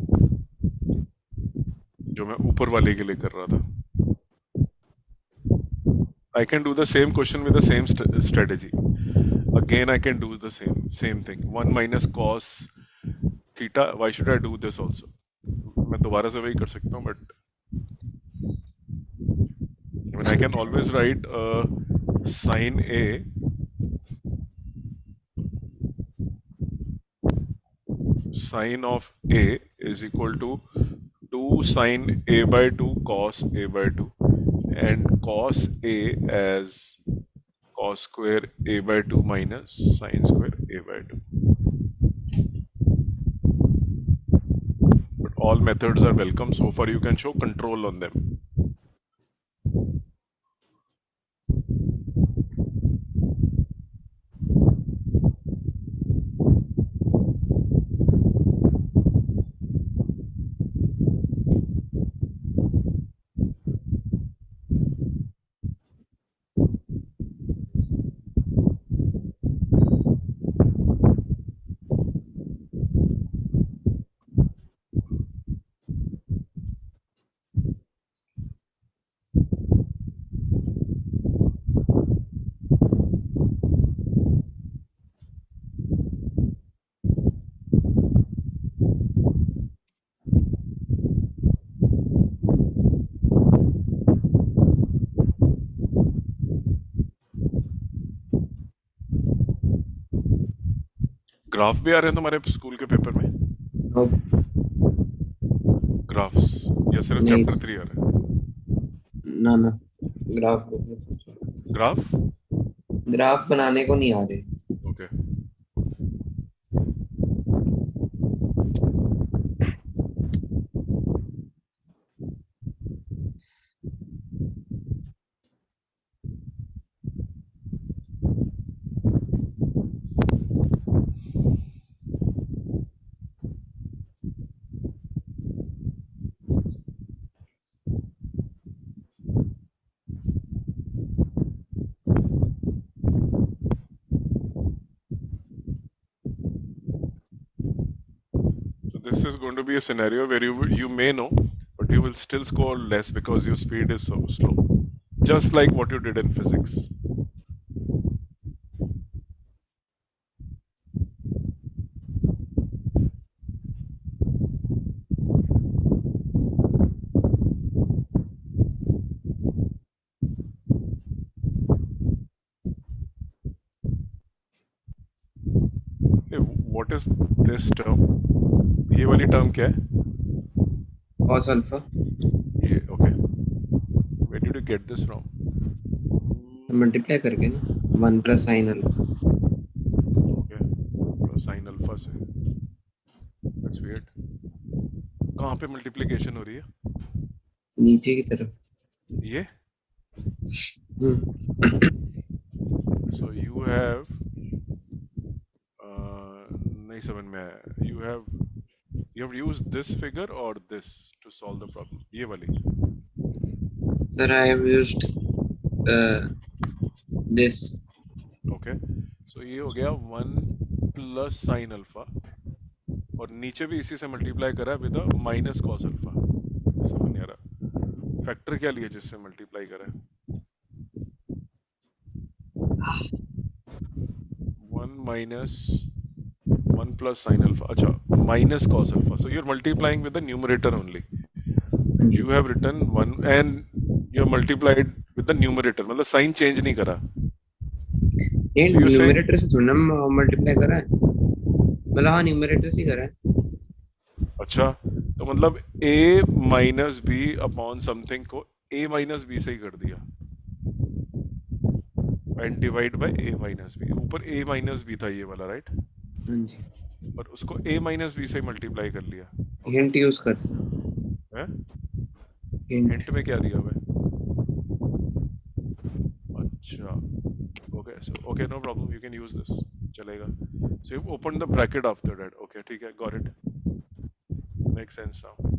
जो मैं ऊपर वाले के लिए कर रहा था. I can do the same question with the same strategy. Again, I can do the same thing. 1 minus cos theta. Why should I do this also? मैं दोबारा से वही कर सकता हूँ, but I mean, I can always write sin A sin of A is equal to 2 sin A by 2 cos A by 2 and cos A as cos square A by 2 minus sin square A by 2. But all methods are welcome. So far you can show control on them. Graph भी आ रहे हैं तुम्हारे school के paper में? Graphs या सिर्फ chapter 3 आ रहा है? ना ग्राफ ग्राफ बनाने को नहीं आ रहे. Okay. this is going to be a scenario where you may know, but you will still score less because your speed is so slow. Just like what you did in physics. Hey, what is this term? ये वाली term क्या है? cos alpha ये okay. Where did you get this from? Multiply करके ना 1 plus sine alpha से। Okay. Plus sin alpha से. That's weird. कहाँ पे multiplication हो रही है? नीचे की तरफ। ये? हम्म So you have नहीं समझ में आया. You have used this figure or this to solve the problem. ये वाली. Sir I have used this. Okay. So ये हो गया 1 plus sin alpha और नीचे भी इसी से मल्टीप्लाई करा विद माइनस कॉस अल्फा. समझ नहीं आ रहा. फैक्टर क्या लिया जिससे मल्टीप्लाई करा है? 1 minus 1 plus sin alpha. अच्छा, minus cos alpha. So you're multiplying with the numerator only. You have written 1 and you have multiplied with the numerator. मतलब साइन चेंज नहीं करा. ये So you're saying न्यूमरेटर से थोड़ा multiply करा है, मतलब हाँ न्यूमरेटर से ही करा है। अच्छा, तो मतलब a minus b upon something को a माइनस बी से ही कर दिया and divide by a minus b. ऊपर a माइनस बी था ये वाला, राइट? हाँ जी, और उसको a माइनस बी से मल्टीप्लाई कर लिया. हिंट यूज कर है? हिंट। हिंट में क्या दिया हुआ है? अच्छा, okay. So okay, no problem, you can use this. चलेगा. So you open the bracket after that. Okay, ठीक है, got it. Make sense now.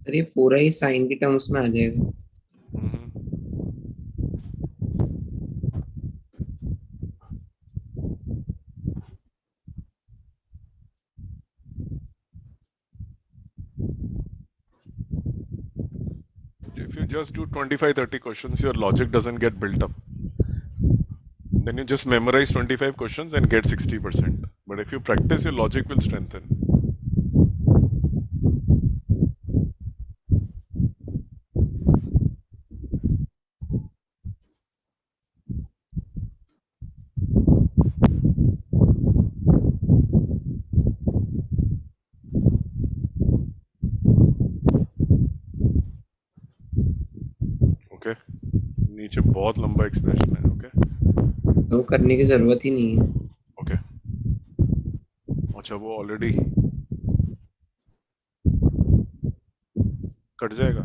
Sir ये पूरा ही साइन की टर्म्स में आ जाएगा। If you just do 25-30 questions, your logic doesn't get built up. Then you just memorize 25 questions and get 60%. But if you practice, your logic will strengthen. Okay? नीचे बहुत लंबा expression है. Okay, तो करने की जरूरत ही नहीं है। ओके. अच्छा, वो ऑलरेडी कट जाएगा.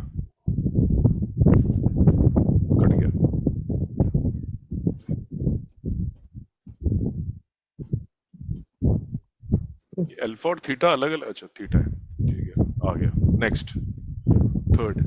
कट गया. अल्फा और थीटा अलग अलग. अच्छा, थीटा है. ठीक है, आ गया. Next, third.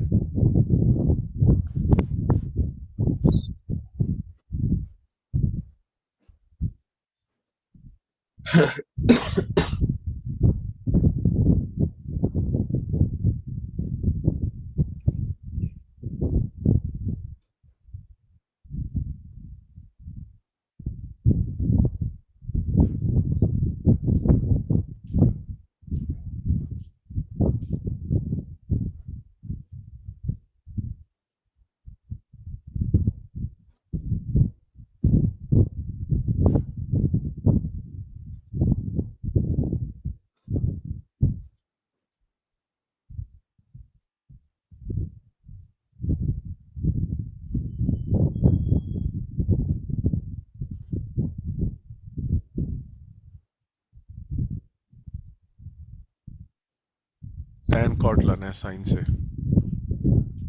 टैन कॉट लाना है साइन से,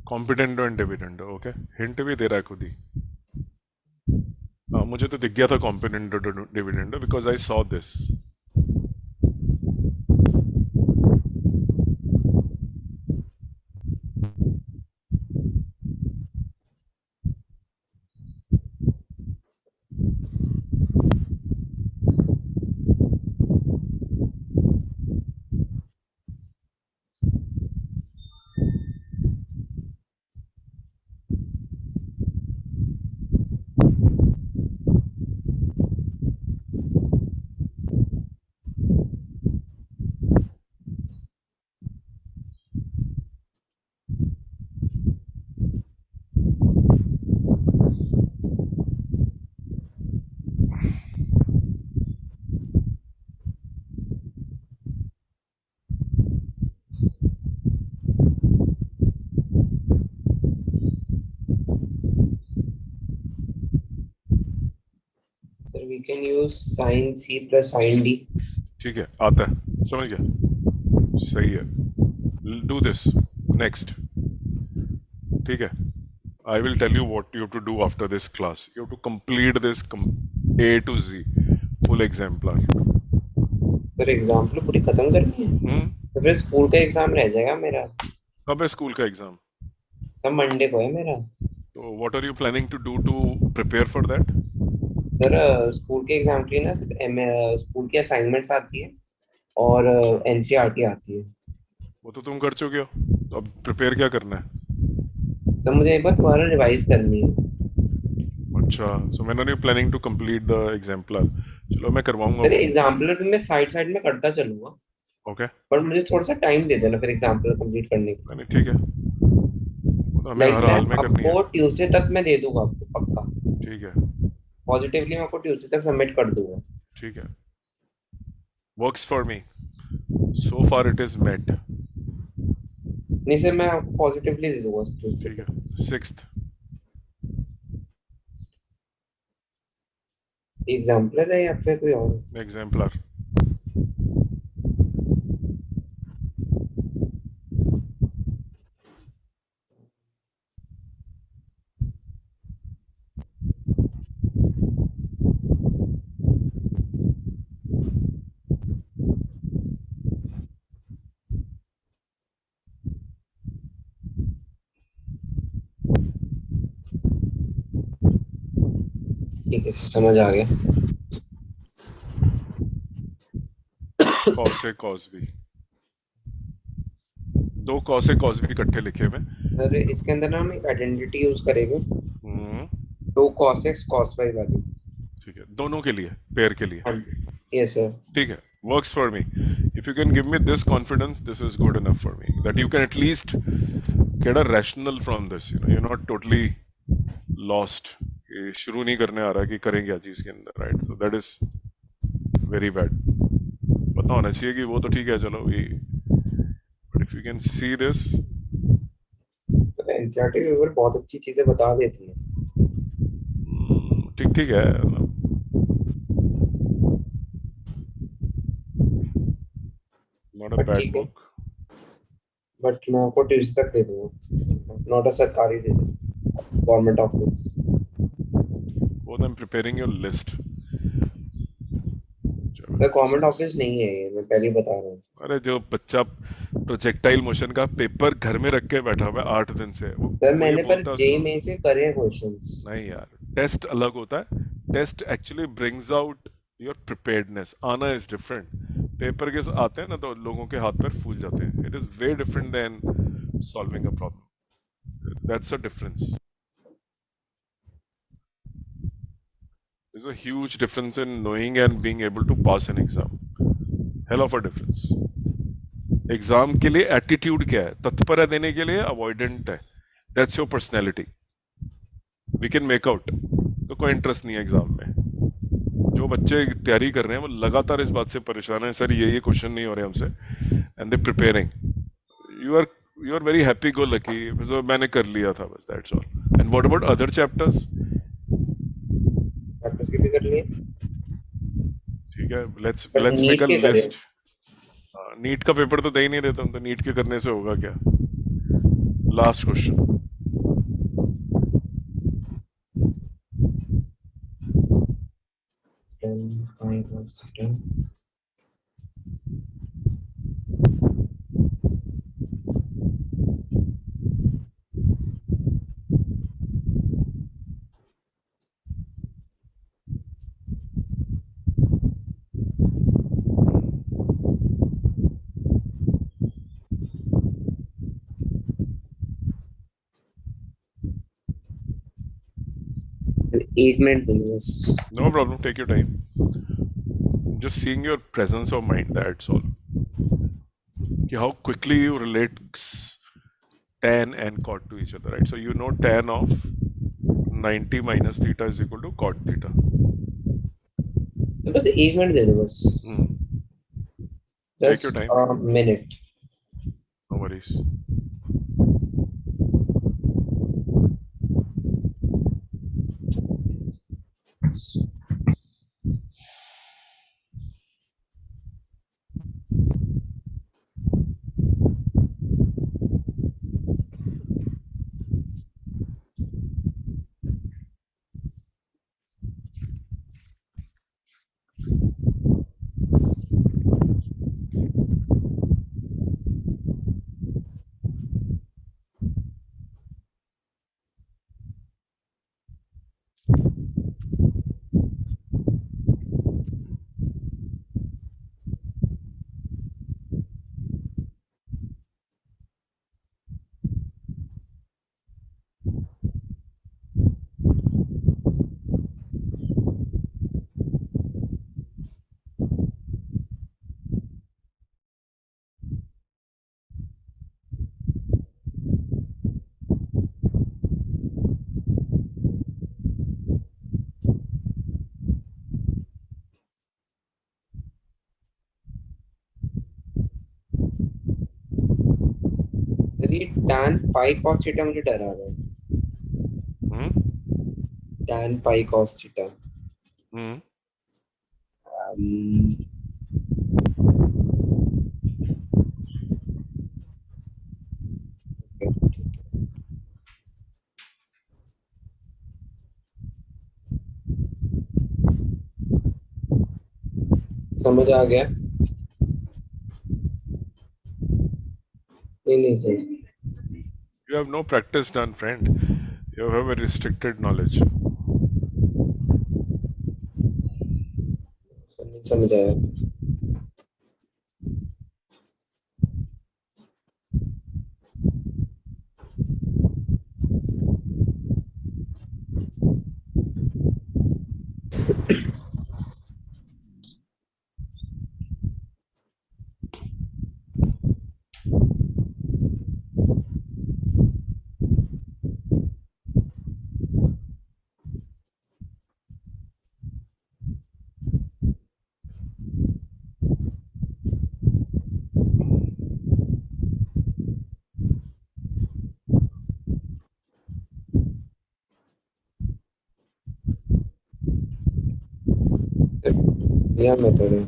कॉम्पिटेंडो एंड डिविडेंडो। ओके, हिंट भी दे रहा है खुद ही। हाँ, मुझे तो दिख गया था componendo dividendo because I saw this. Sir we can use sine C plus sine D. ठीक है, आता है, समझ गया, सही है। Do this next. ठीक है, I will tell you what you have to do after this class. You have to complete this A to Z full exemplar. Sir example पूरी खत्म करनी है तो फिर स्कूल का एग्जाम रह जाएगा मेरा। कब है स्कूल का एग्जाम? सर मंडे को है मेरा। तो what are you planning to do to prepare for that? Sir school के एग्जाम के लिए ना सिर्फ स्कूल की असाइनमेंट्स आती है और एनसीईआरटी आती है। वो तो तुम कर चुके हो, तो अब प्रिपेयर क्या करना है? सर मुझे एक बार दोबारा रिवाइज करनी है। अच्छा, so when are you planning to complete the exemplar? चलो मैं करवाऊंगा सर वो। एग्जाम्पलर भी मैं साइड साइड में करता चलूंगा, ओके, पर मुझे थोड़ा सा टाइम दे देना फिर एग्जाम्पलर कंप्लीट करने के नहीं ठीक है, वो तो हमें लिए। हर मैं हाल में करनी है। आपको ट्यूसडे तक मैं दे दूंगा आपको पक्का। ठीक है, पॉजिटिवली मैं आपको ट्यूसडे तक सबमिट कर दूंगा। ठीक है, works for me. So far it is met. नहीं सर मैं आपको पॉजिटिवली दे दूंगा ट्यूसडे ठीक तक। है, 6th एग्जाम्पलर है या फिर कोई और? exemplar. ठीक है सर समझ आ गया। कॉस ए कॉस बी, दो कॉस ए कॉस बी इकट्ठे लिखे हुए। सर इसके अंदर ना हम एक आइडेंटिटी यूज करेंगे, hmm, two cos x cos y वाली। ठीक है, दोनों के लिए, पेयर के लिए। हाँ जी यस सर। ठीक है, works for me. If you can give me this confidence, this is good enough for me that you can at least get a rational from this, you not totally lost, शुरू नहीं करने आ रहा है कि करेंगे क्या चीज के अंदर, right? So that is very bad. पता होना चाहिए कि वो तो ठीक है, चलो ये, but if you can see this. NCERT paper बहुत अच्छी चीजें बता देती है। ठीक ठीक है, नॉट अ बट बैड ठीक है, बुक। बट मैं आपको ट्यूसडे तक दे दूंगा। नॉट अ सरकारी दे दूंगा, गवर्नमेंट ऑफिस। वो I am preparing your list. Sir government office नहीं है ये, मैं पहले ही बता रहा हूँ। अरे जो बच्चा प्रोजेक्टाइल मोशन का पेपर घर में रख के बैठा हुआ है 8 दिन से, सर वो ये मैंने पर बोलता है जे उसको। में से करे हैं क्वेश्चंस। नहीं यार, टेस्ट अलग होता है। Test actually brings out your preparedness, आना इज डिफरेंट। पेपर के आते हैं ना तो लोगों के हाथ पैर फूल जाते हैं। It is way different than solving a problem, that's a difference. There's a huge difference in knowing and being able to pass an exam. Hell of a difference. Exam के लिए एटीट्यूड क्या है? तत्पर है देने के लिए, अवॉइडेंट है? That's your personality, we can make out. तो कोई इंटरेस्ट नहीं है एग्जाम में। जो बच्चे तैयारी कर रहे हैं वो लगातार इस बात से परेशान है, सर ये क्वेश्चन नहीं हो रहे हमसे, and they preparing. You are very happy go lucky, so मैंने कर लिया था बस, that's all. And what about other chapters? Chapters के भी कर लिए, ठीक है, but let's make neat a के करे। लिस्ट। नीट का पेपर तो दे ही नहीं रहे तुम, तो नीट के करने से होगा क्या? Last question. Tan pi cos theta. एक मिनट देंगे बस. No problem, take your time. Just seeing your presence of mind, that's all. How quickly you relate tan and cot to each other, right? So you know tan of 90 minus theta is equal to cot theta. बस एक minute दे दो बस. Take your Just time. a minute. No worries. यदि tan pi cos theta मुझे डरा रहा है. Tan pi cos theta. समझ आ गया? नहीं sir. You have no practice done, friend. You have a restricted knowledge. नहीं समझ आया. या मेथड है.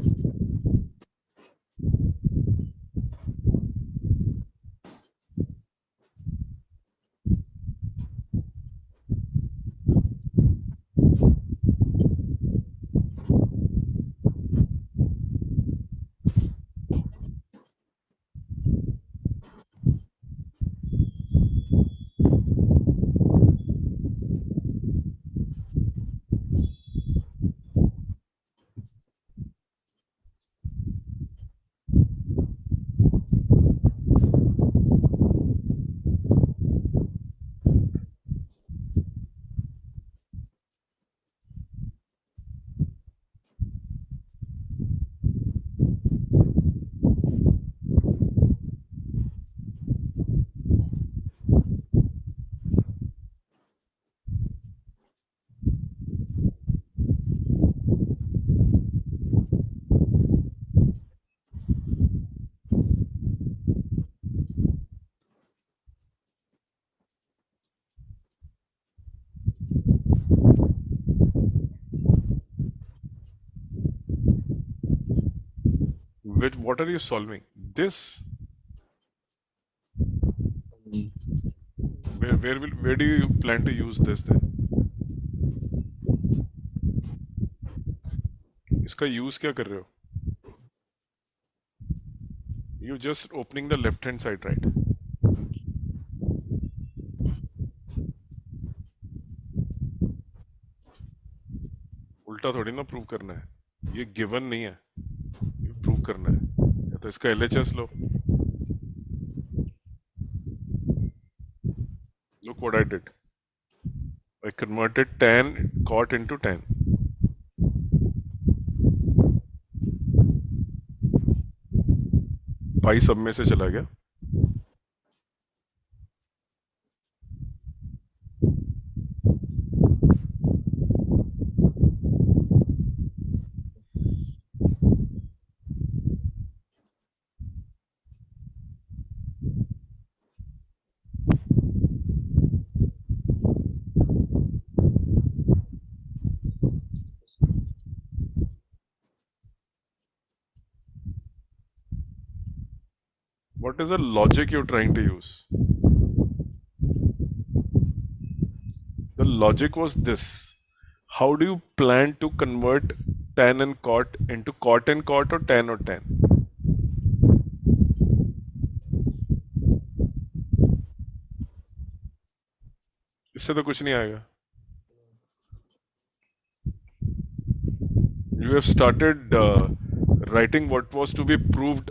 What are you solving? this. जी, Where do you plan to use this then? इसका यूज क्या कर रहे हो? You just opening the left hand side, right? उल्टा थोड़ी ना प्रूव करना है, ये गिवन नहीं है, ये प्रूव करना है. या तो इसका LHS low. Look what I did. I converted tan cot into tan. पाई सब में से चला गया. What is the logic you're trying to use? The logic was this. How do you plan to convert tan and cot into cot and cot or tan or tan? इससे तो कुछ नहीं आएगा. You have started writing what was to be proved,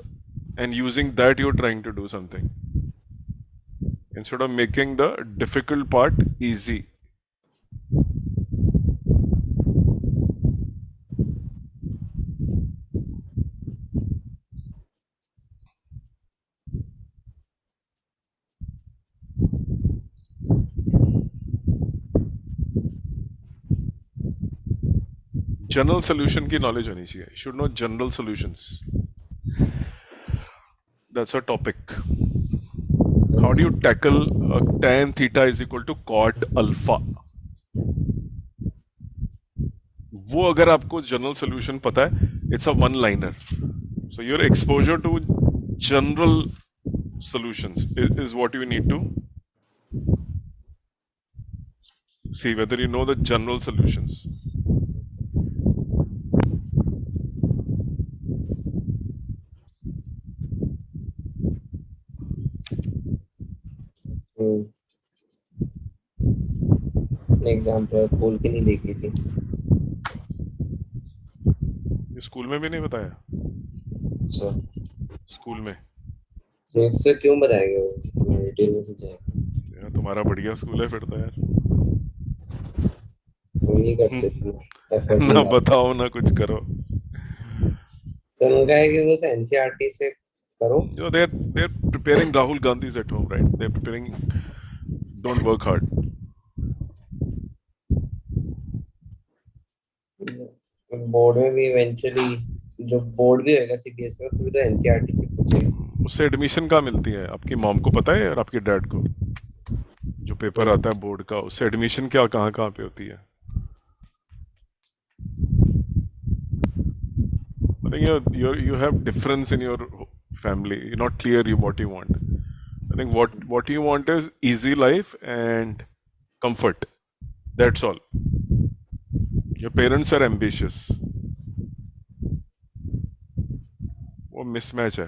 and using that you're trying to do something instead of making the difficult part easy. General solution की knowledge होनी चाहिए. You should know general solutions. That's a topic. How do you tackle tan theta is equal to cot alpha? वो अगर आपको general solution पता है, it's a one liner. So your exposure to general solutions is what you need to see, whether you know the general solutions. Example खोल के नहीं देखी थी. ये स्कूल में भी नहीं बताया? अच्छा, स्कूल में नेक्स्ट से क्यों बताएंगे वो डिटेल में समझाएंगे. यार तुम्हारा बढ़िया स्कूल है फिर तो यार. हम नहीं करते थे ना बताओ ना कुछ करो. तो उनका है कि बस एनसीईआरटी से करो. You know, they're preparing Rahul Gandhi's at home, right? They're preparing. Don't work hard. Board में भी इवेंचुअली जो बोर्ड भी होगा सीबीएसई में, फिर तो एनसीईआरटी से पूछेगा. उससे एडमिशन कहाँ मिलती है? आपकी मॉम को पता है और आपके डैड को? जो पेपर आता है बोर्ड का, उससे एडमिशन क्या कहाँ कहाँ पे होती है? I think you have difference in your family. You're not clear what you want. I think what you want is easy life and comfort. That's all. Your parents are ambitious. वो mismatch है.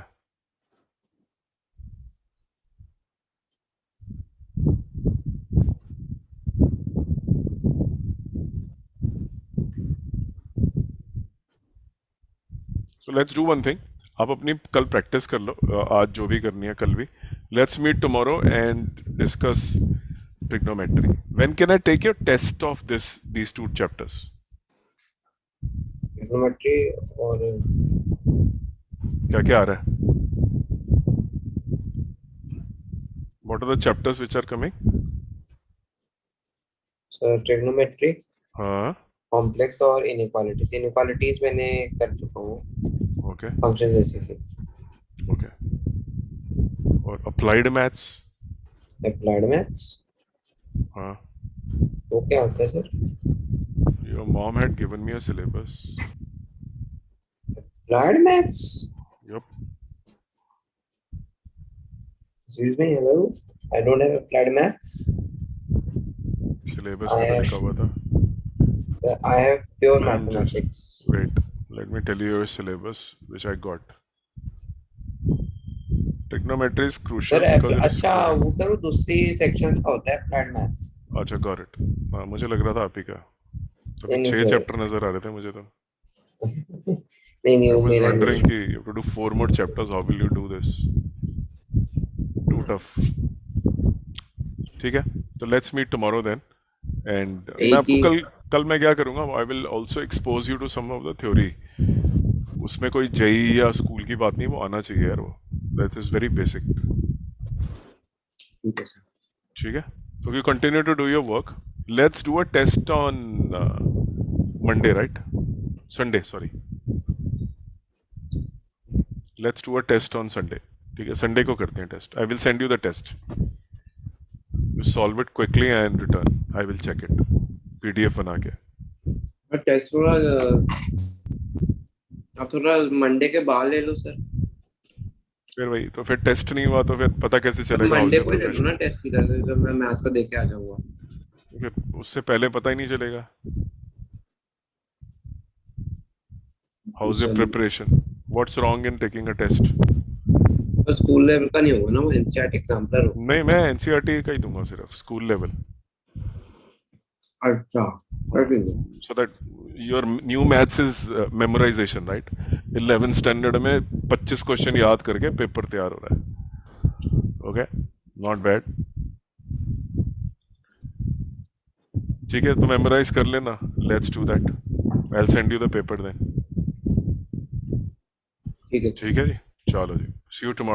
So let's do one thing. आप अपनी कल practice कर लो, आज जो भी करनी है कल भी. Let's meet tomorrow and discuss trigonometry. When can I take your test of these two chapters? Trigonometry और क्या क्या आ रहा है? What are the chapters which are coming? Trigonometry, हाँ. कॉम्प्लेक्स और इनइक्वालिटीज मैंने कर चुका हूँ. Okay. फंक्शन जैसे थे. Okay. और applied maths? अप्लाइड मैथ्स, हाँ. वो क्या होता है sir? Your mom had given me a syllabus. Applied maths. Yup. Excuse me, hello. I don't have applied maths. Syllabus I में तो have, लिखा हुआ था. sir, I have pure I'm just mathematics. wait. Let me tell you your syllabus, which I got. Trigonometry is Sir, crucial because it is अच्छा squaring. वो sir वो दूसरी sections का होता है applied maths. अच्छा, got it. हाँ, मुझे लग रहा था आप ही का. तो अभी नहीं 6 सर. चैप्टर नजर आ रहे थे मुझे तो. नहीं I वो was मेरा wondering नहीं. कि you have to do 4 more chapters. How will you do this? Too tough. ठीक है. तो let's meet tomorrow then. And मैं एक आपको ही. कल मैं क्या करूँगा? I will also expose you to some of the theory. उसमें कोई जेई या स्कूल की बात नहीं, वो आना चाहिए यार वो. That is very basic. ठीक है सर. ठीक है. So you continue to do your work. Let's do a test on Monday, right? Sunday, sorry. Let's do a test on Sunday. ठीक है, संडे को करते हैं test. I will send you the test. You solve it quickly and return. I will check it PDF बना के. और test थोड़ा आप थोड़ा मंडे के बाद ले लो सर. फिर वही तो, फिर टेस्ट नहीं हुआ तो फिर पता कैसे चलेगा हाउ मंडे योर को ही ले लो ना प्रिपरेशन. टेस्ट सीधा से, जब मैं मैथ्स का देके आ जाऊंगा. फिर उससे पहले पता ही नहीं चलेगा. हाउ इज योर चलिए. Preparation? What's wrong in taking a test? तो स्कूल लेवल का नहीं होगा ना, वो एनसीईआरटी एग्जाम्पलर होगा. नहीं, मैं एनसीईआरटी का ही दूंगा सिर्फ, स्कूल लेवल. अच्छा. ठीक है. So that your new maths is memorization, right? 11th standard में 25 क्वेश्चन याद करके पेपर तैयार हो रहा है. Okay, not bad. ठीक है, तो मेमोराइज कर लेना. Let's do that. I'll send you the paper then. ठीक है. ठीक है जी, चलो जी. See you tomorrow.